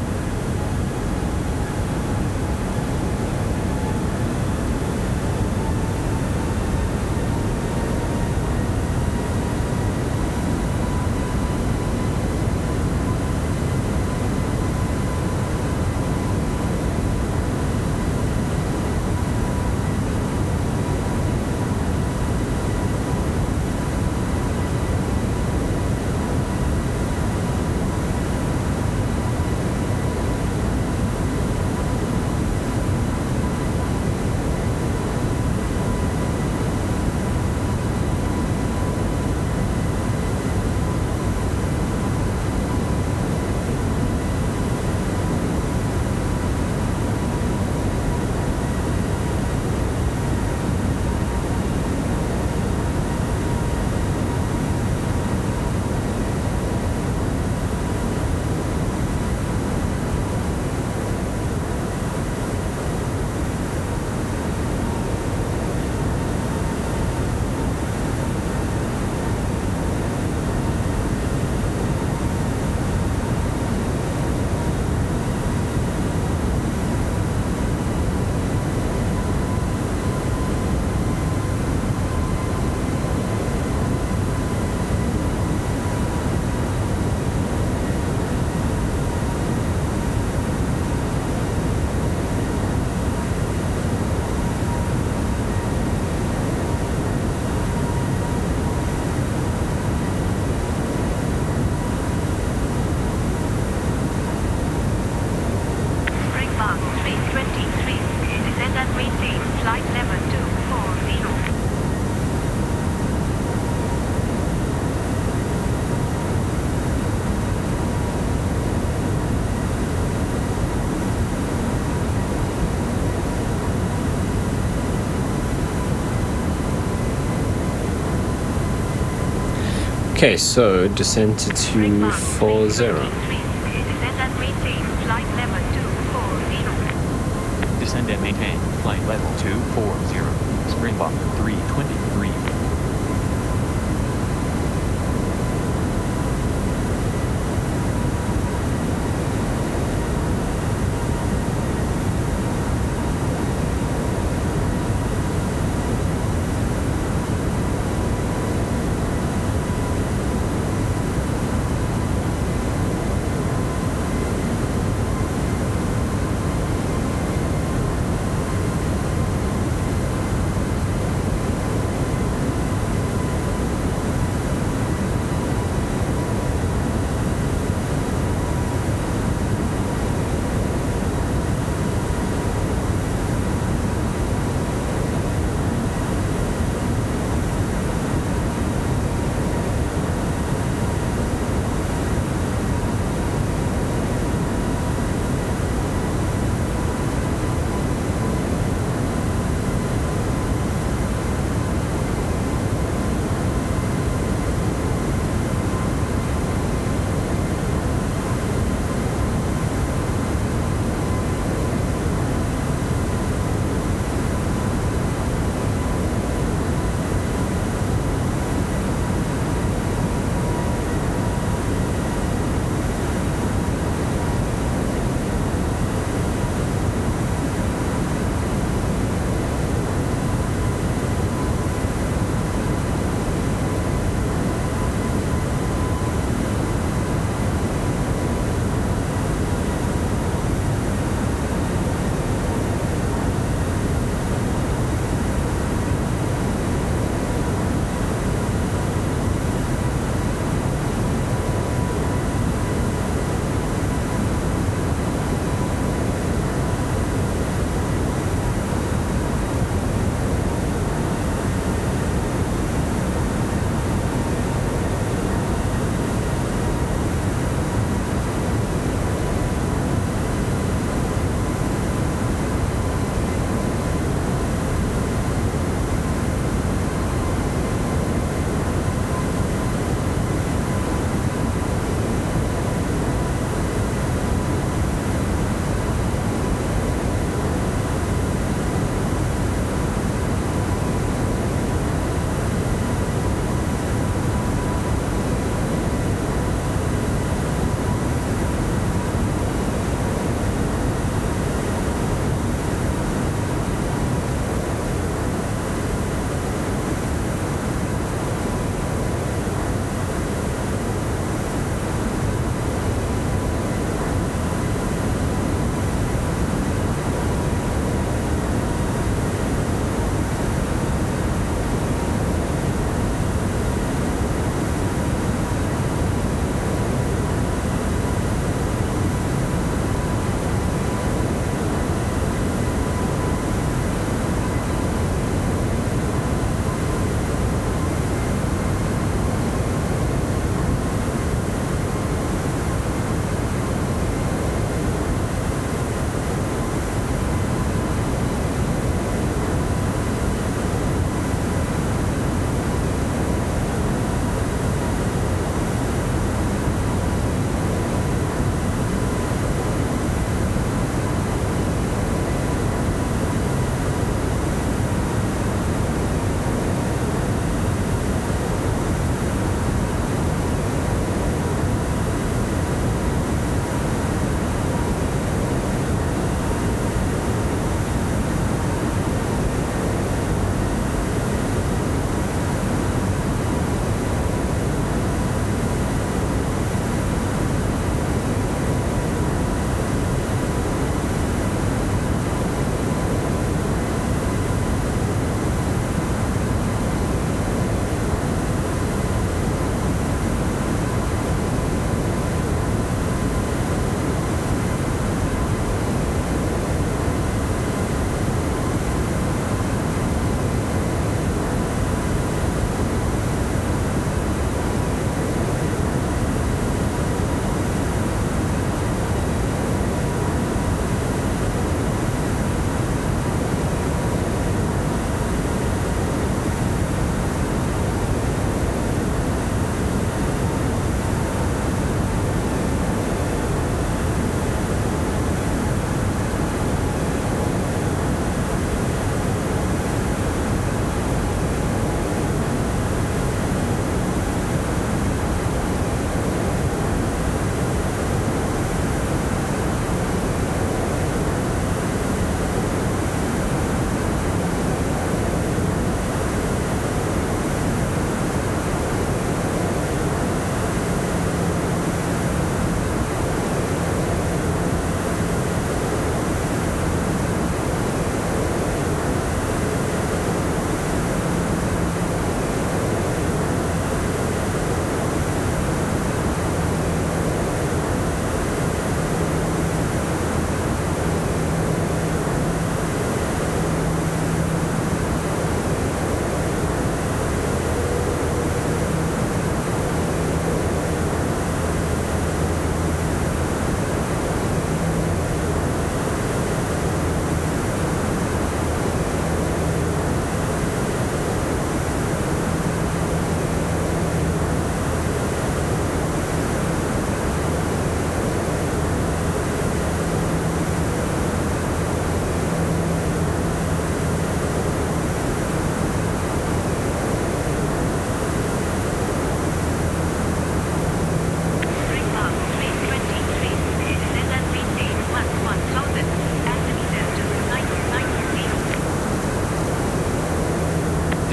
Okay, so descend to 240. Descend and maintain flight level 240. Descend and maintain flight level 240. Springbok 323.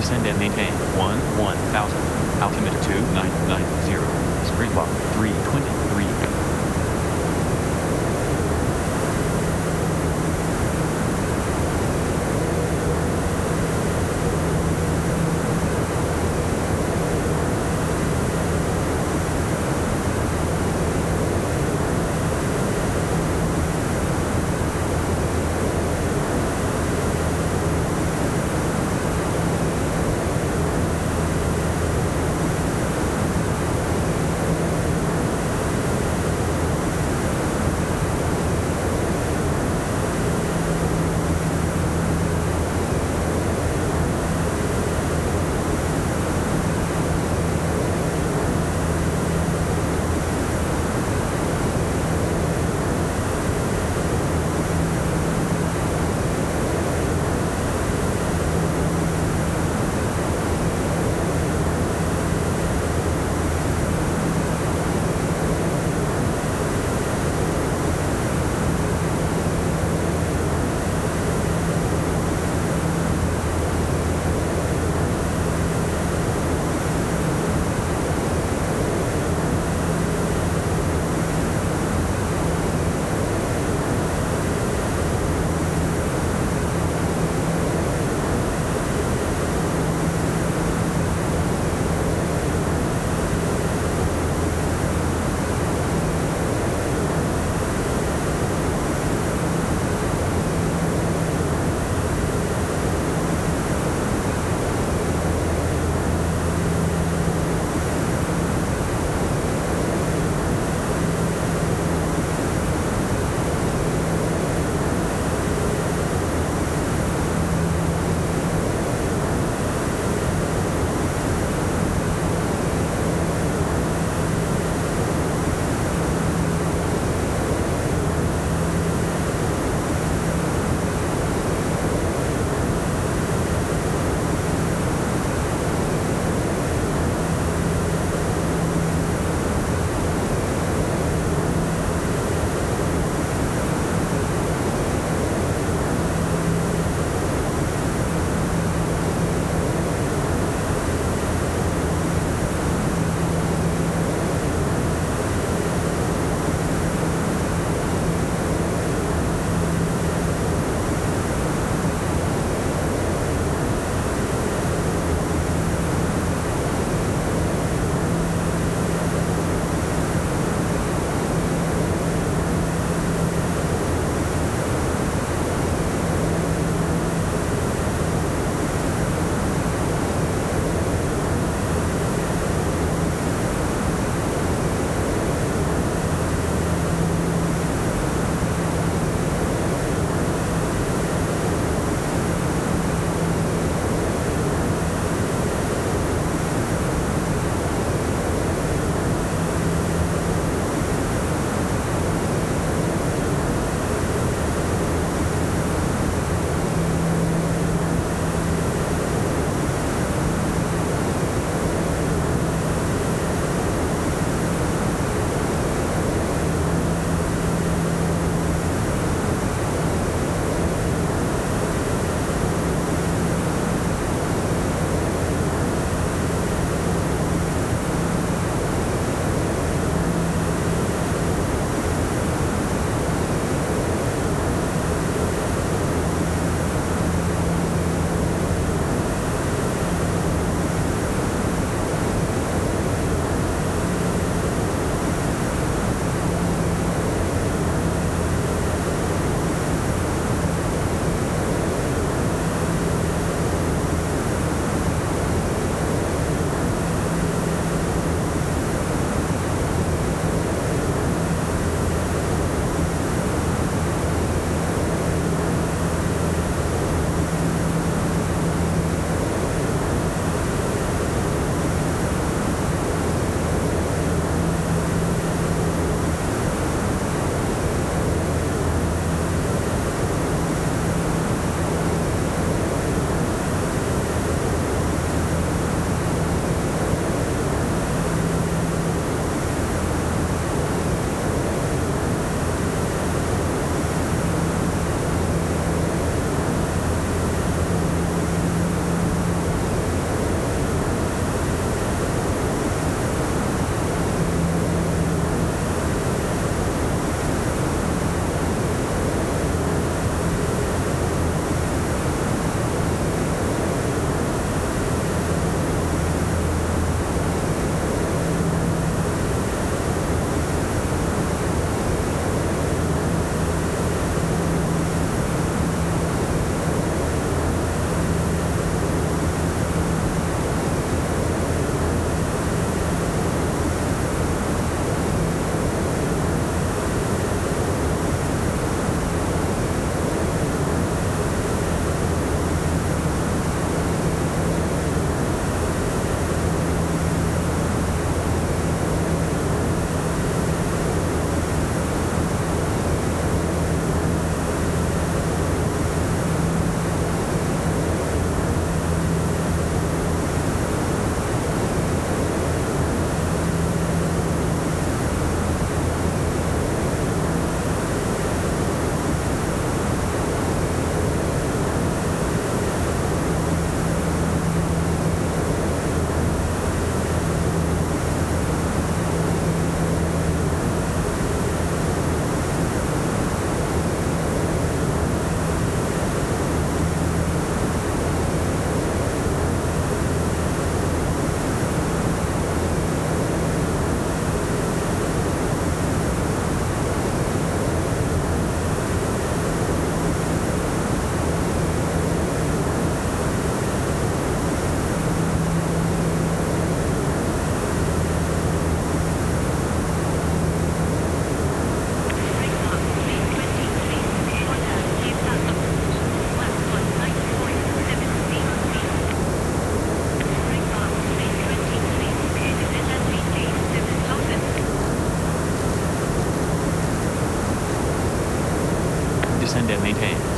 Descend and maintain 1000. Altimeter 2990. Springbok 323.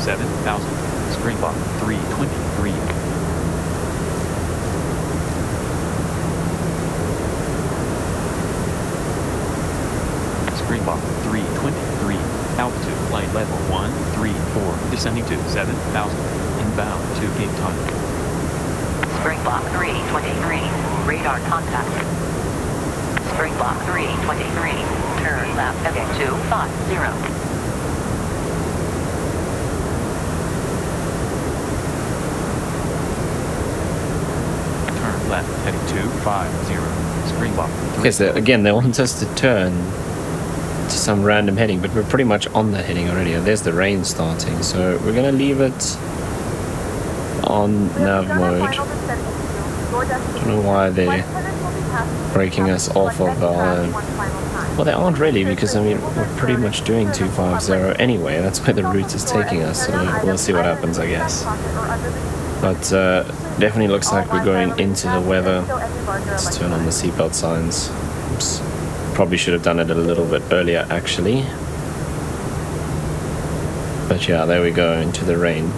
7,000. Springbok 323. Springbok 323. Altitude flight level 134. Descending to 7,000. Inbound to Cape Town. Springbok 323. Radar contact. Springbok 323. Turn left heading 250. Left, heading 250. Springbok. Okay, so again, they want us to turn to some random heading, but we're pretty much on the heading already. And there's the rain starting, so we're gonna leave it on nav mode. I don't know why they're breaking us off of our... Well, they aren't really, because I mean, we're pretty much doing 250 anyway. That's where the route is taking us, so we'll see what happens, I guess. But definitely looks like we're going into the weather. Let's turn on the seatbelt signs. Oops. Probably should have done it a little bit earlier, actually. But yeah, there we go, into the rain.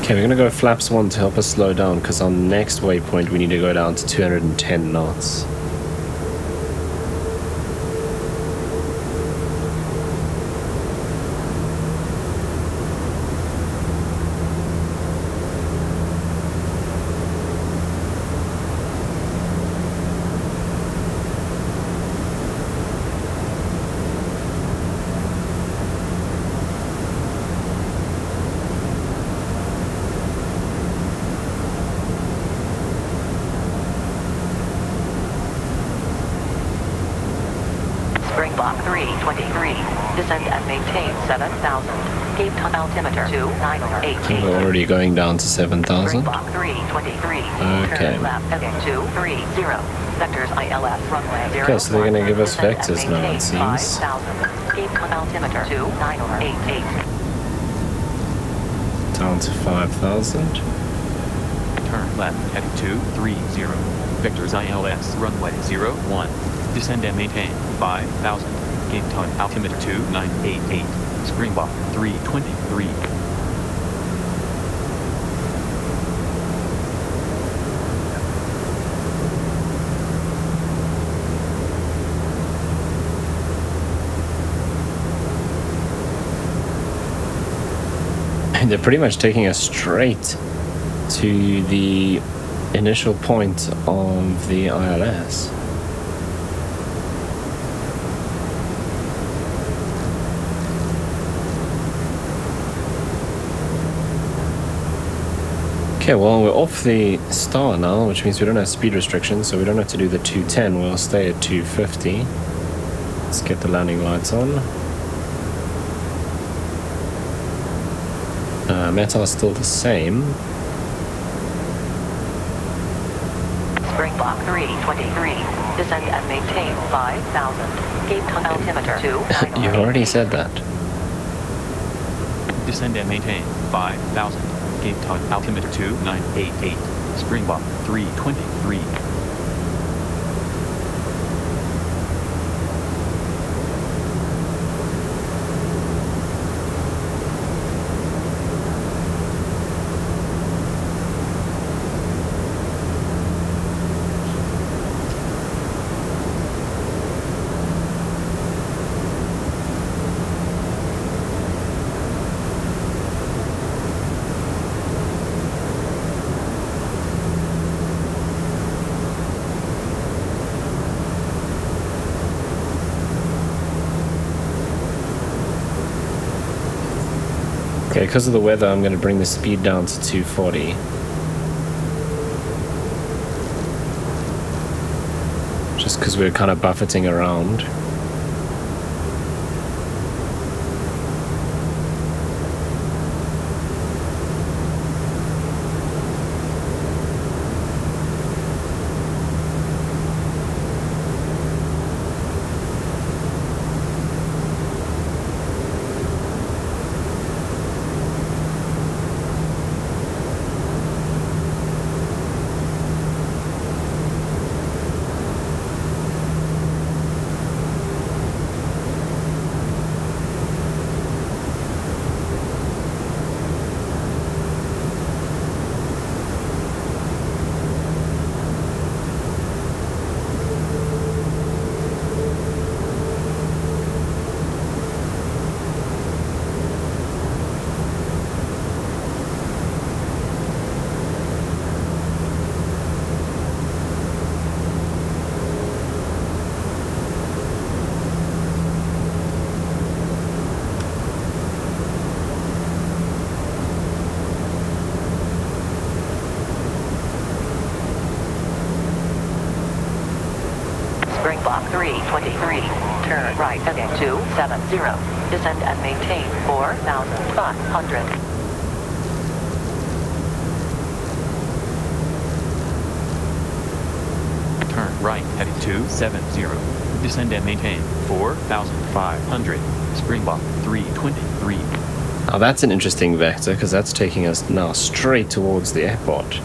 Okay, we're gonna go flaps 1 to help us slow down, because on next waypoint we need to go down to 210 knots. Springbok 323. Descend and maintain 7,000. Cape Town altimeter 2988. We're already going down to 7,000. Springbok 323. Okay. Turn left heading 230. Vectors ILS runway 0. Okay, so they're gonna give us Descend vectors and now, it maintain seems. 5,000. Cape Town altimeter 2988. Down to 5,000. Turn left, heading 230. Vectors ILS runway 01. Descend and maintain 5,000. Cape Town altimeter 2988. Springbok 323. And they're pretty much taking us straight to the initial point of the ILS. Okay, well, we're off the star now, which means we don't have speed restrictions, so we don't have to do the 210. We'll stay at 250. Let's get the landing lights on. METAR is still the same. Springbok 323. Descend and maintain 5,000. Cape Town altimeter 2988. You already said that. Descend and maintain 5,000. Cape Town altimeter 2988. Springbok 323. Okay, because of the weather, I'm going to bring the speed down to 240. Just because we're kind of buffeting around. 323. Turn right heading 270. Descend and maintain 4,500. Turn right heading 270. Descend and maintain 4,500. Springbok 323. Now that's an interesting vector because that's taking us now straight towards the airport.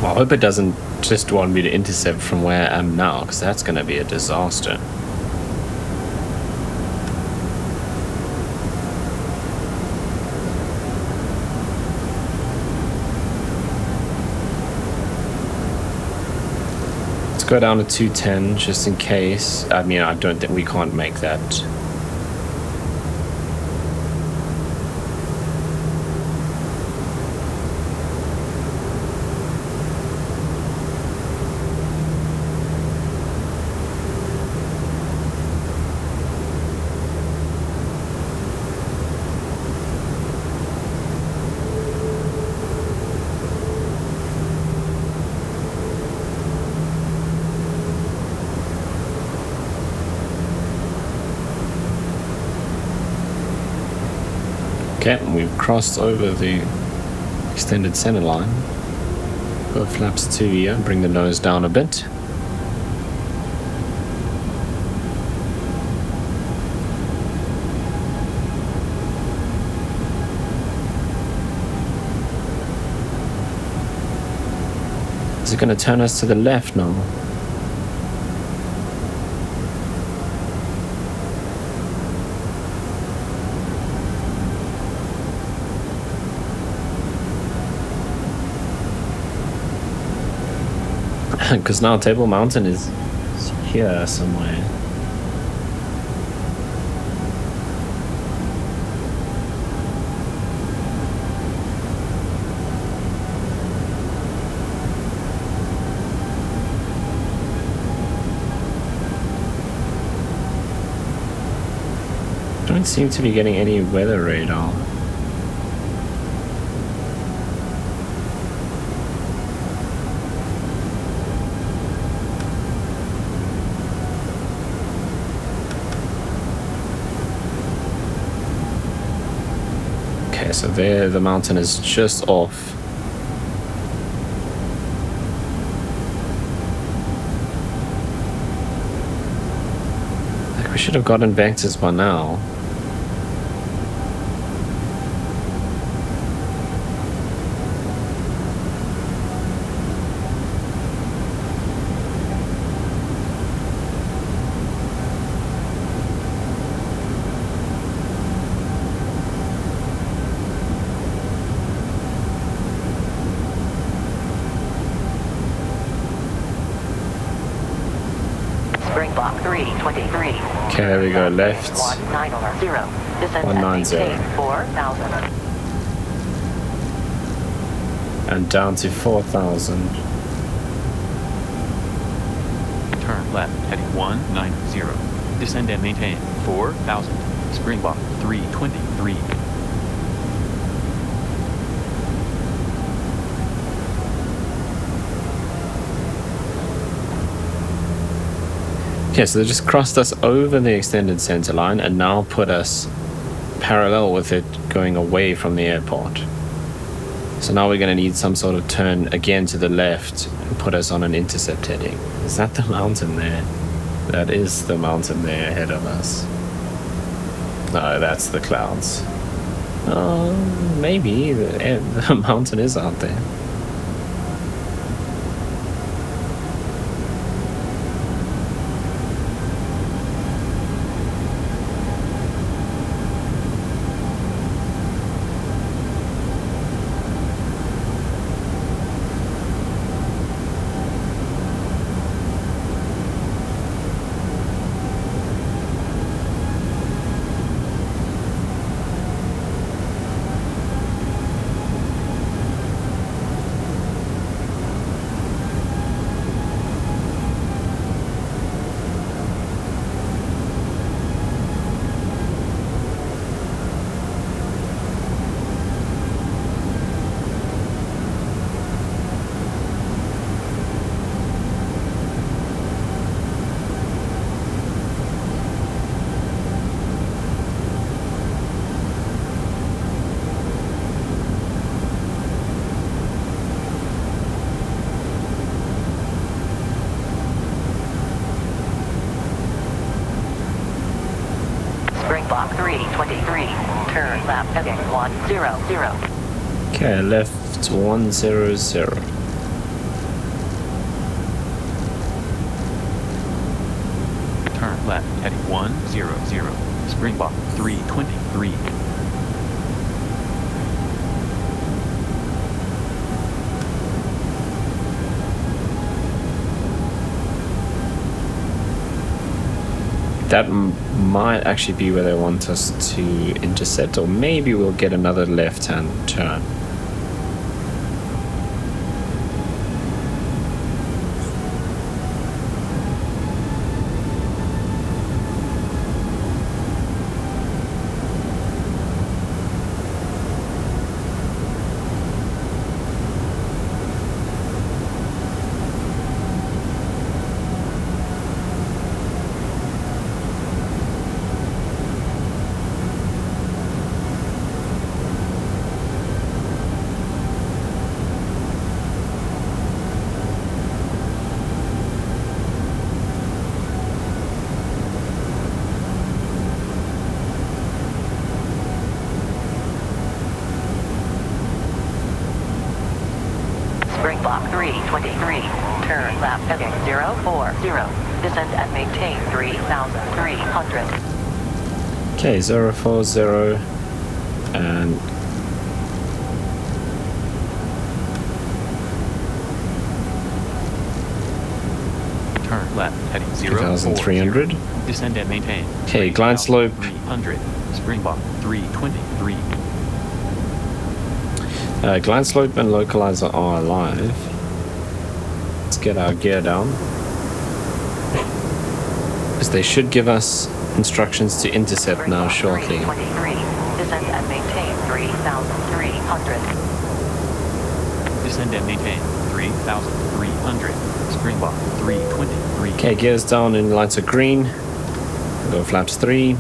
Well, I hope it doesn't just want me to intercept from where I am now, because that's going to be a disaster. Let's go down to 210 just in case. I mean, I don't think we can't make that. Okay, we've crossed over the extended center line. Go flaps 2 here, bring the nose down a bit. Is it going to turn us to the left now? Because now Table Mountain is here somewhere. Don't seem to be getting any weather radar. so there the mountain is just off. Like, we should have gotten vectors by now. Block 323. Okay, there we go, left. 190. Descend 190. and maintain 4,000. And down to 4,000. Turn left, heading 190. Descend and maintain 4,000. Springbok 323. Okay, so they just crossed us over the extended center line and now put us parallel with it going away from the airport. So now we're going to need some sort of turn again to the left and put us on an intercept heading. Is that the mountain there? That is the mountain there ahead of us. No, that's the clouds. Oh, maybe the mountain is out there. Block 323. Turn left heading 100. Okay, left 100. Turn left, heading 100. Springbok 323. That might actually be where they want us to intercept, or maybe we'll get another left-hand turn. Block 323. Turn left heading 040. Descend and maintain 3,300. Okay, 040 and Turn left, heading 2,300. Descend and maintain. Okay, glide slope. 300. Springbok 323. Glide slope and localizer are alive. Let's get our gear down, because they should give us instructions to intercept now shortly. 323. Descend and maintain 3,300. Descend and maintain 3,300. Springbok 323. Okay, gears down in lights of green. Go flaps 3.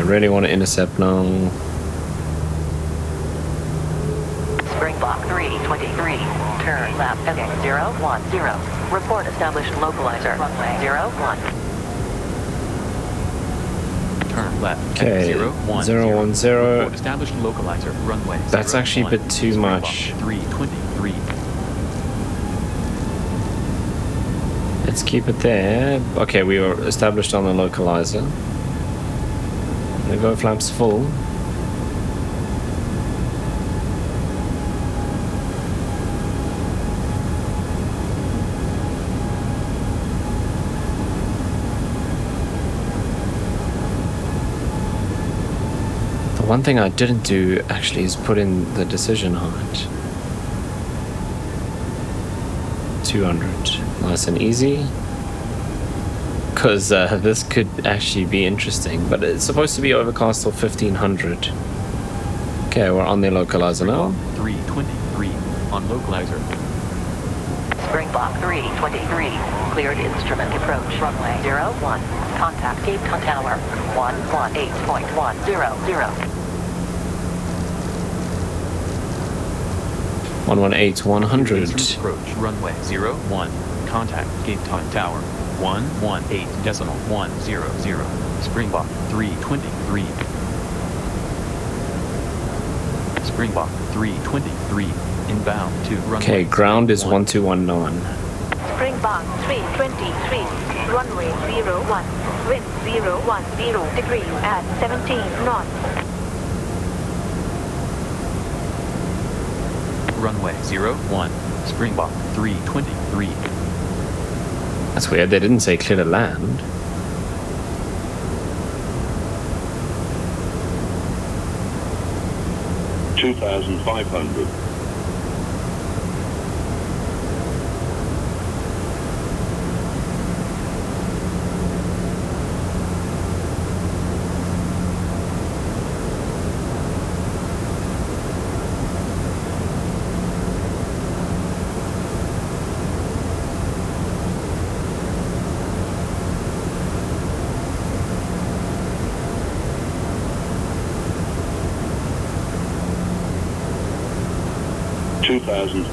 really want to intercept now. Springbok 323. Turn left heading 010. Report established localizer. Runway 01. Turn left. Okay, 010. Report established localizer. Runway. That's actually a 01. bit too Springbok much. 323. Let's keep it there. Okay, we were established on the localizer. The go flaps full. The one thing I didn't do actually is put in the decision height. 200. Nice and easy. Because this could actually be interesting. But it's supposed to be overcast till 1500. Okay, we're on the localizer now. 323 on localizer. Springbok 323. Cleared instrument approach. Runway 01. Contact Cape Town Tower 118.100. 118-100. Approach runway 01. Contact Cape Town Tower 118.100. Springbok 323. Springbok 323. Inbound to runway. Okay, ground is 1219. Springbok 323, runway 01, wind 010 degrees at 17 knots. Runway 01. Springbok 323. That's weird, they didn't say clear to land. $2,500. $2,000.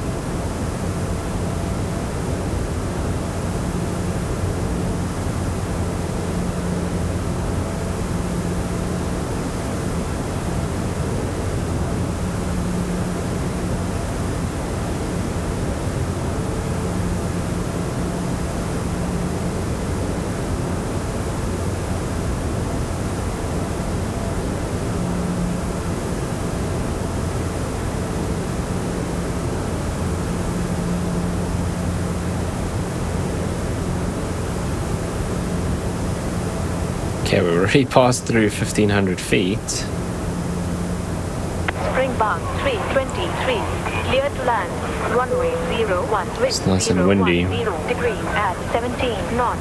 Okay, we already passed through 1500 feet. Springbok 323, clear to land, runway 01, wind It's nice and windy. 010 degrees at 17 knots.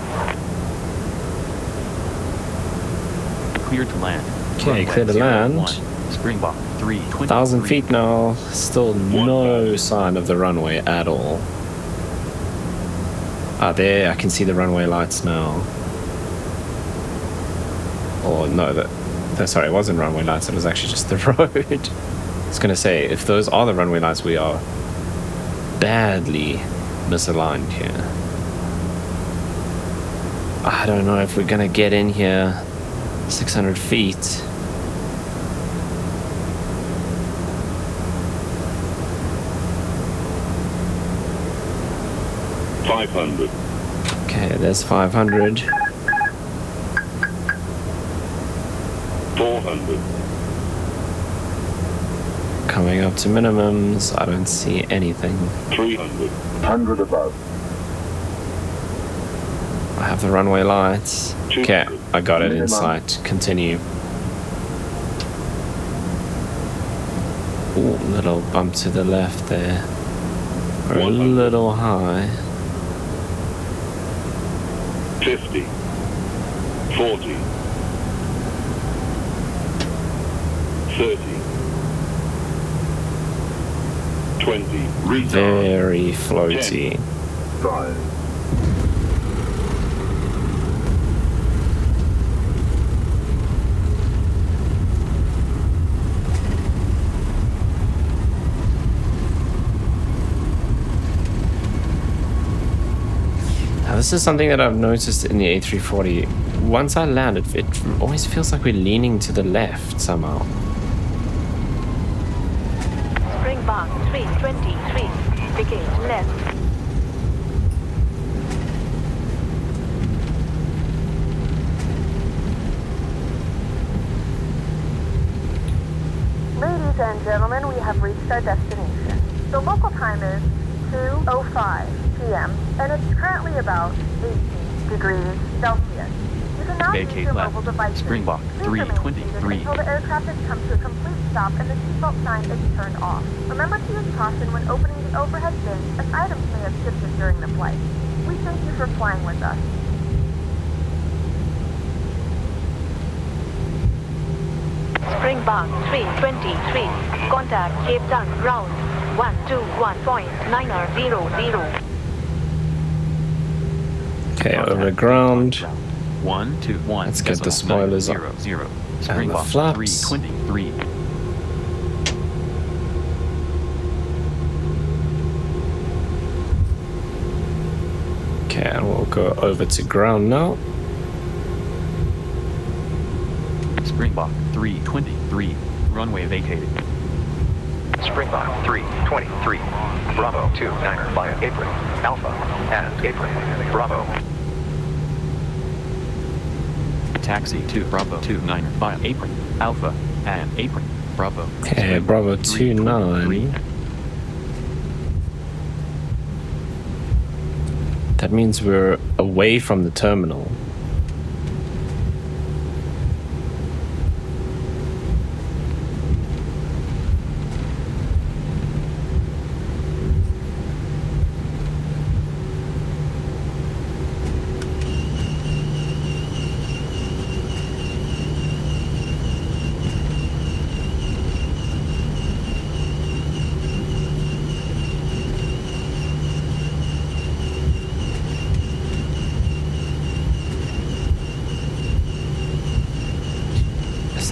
Clear to land. Okay, Runway clear to 01. land. Springbok 323. 1,000 feet now. Still no sign of the runway at all. Ah, there, I can see the runway lights now. Or no, sorry, it wasn't runway lights, it was actually just the road. I was gonna say, if those are the runway lights, we are badly misaligned here. I don't know if we're gonna get in here 600 feet. $500. Okay, there's 500. 400. Coming up to minimums, I don't see anything. 300. 100 above. I have the runway lights. Okay, I got it in Minimum. sight. Continue. Ooh, little bump to the left there. We're a 100. little high. 50. 40. 30. 20. Retard. Very floaty. 5. this is something that I've noticed in the A340. Once I land, it always feels like we're leaning to the left somehow. Springbok 323, begin left. Ladies and gentlemen, we have reached our destination. The local time is 2:05 p.m. and it's currently about 18 degrees Celsius. You can now use Vacate your left. mobile devices. Springbok Please remain seated 323. until the aircraft has come to a complete stop and the seatbelt sign is turned off. Remember to use caution when opening the overhead bin, as items may have shifted during the flight. We thank you for flying with us. Springbok 323, contact Cape Town ground 121.900. Okay, over ground. 121. Let's get the spoilers up. 000. And the Springbok flaps. 323. Okay, and we'll go over to ground now. Springbok 323. Runway vacated. Springbok 323, Bravo 29er via apron, Alpha and apron, Bravo. Taxi to Bravo 29 via apron, Alpha and apron, Bravo. Okay, Bravo 29. That means we're away from the terminal.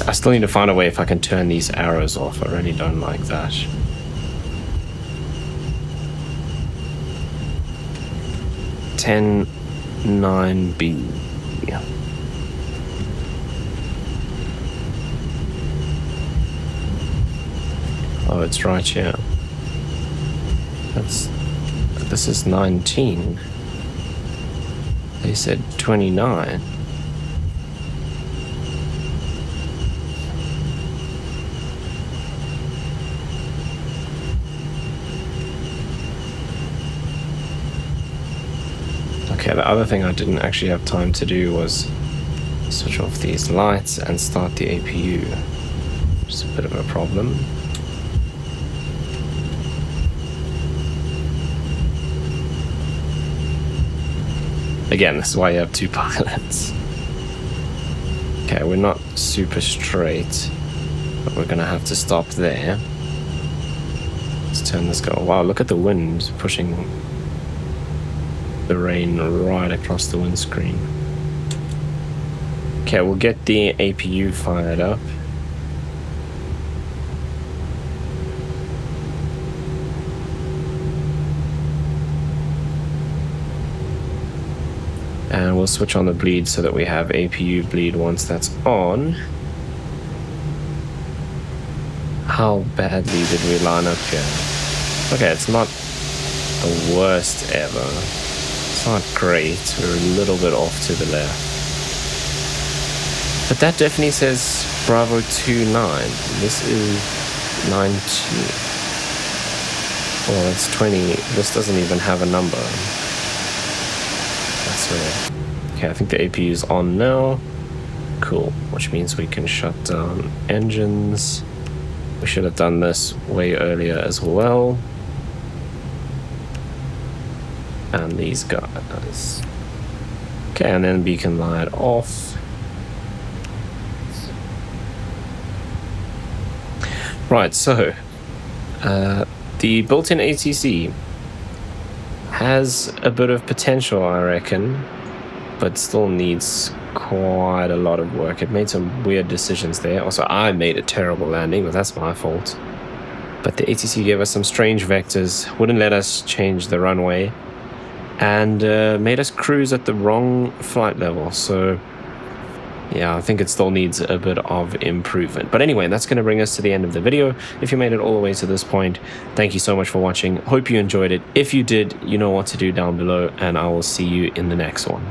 I still need to find a way if I can turn these arrows off. I really don't like that. Ten 9B. Oh, it's right here. This is 19. They said 29. Okay, the other thing I didn't actually have time to do was switch off these lights and start the APU. Just a bit of a problem. Again, this is why you have two pilots. Okay, we're not super straight, but we're gonna have to stop there. Let's turn this guy. Wow, look at the wind pushing the rain right across the windscreen. Okay, we'll get the APU fired up. And we'll switch on the bleed so that we have APU bleed once that's on. How badly did we line up here? Okay, it's not the worst ever. It's not great. We're a little bit off to the left. But that definitely says Bravo 29. This is 19. Oh, it's 20. This doesn't even have a number. That's weird. Okay, I think the APU is on now. Cool, which means we can shut down engines. We should have done this way earlier as well. And these guys. Okay, and then beacon light off. Right, so the built-in ATC has a bit of potential, I reckon, but still needs quite a lot of work. It made some weird decisions there. Also, I made a terrible landing, but that's my fault. But the ATC gave us some strange vectors, wouldn't let us change the runway, and made us cruise at the wrong flight level. So yeah, I think it still needs a bit of improvement. But anyway, that's going to bring us to the end of the video. If you made it all the way to this point, thank you so much for watching. Hope you enjoyed it. If you did, you know what to do down below, and I will see you in the next one.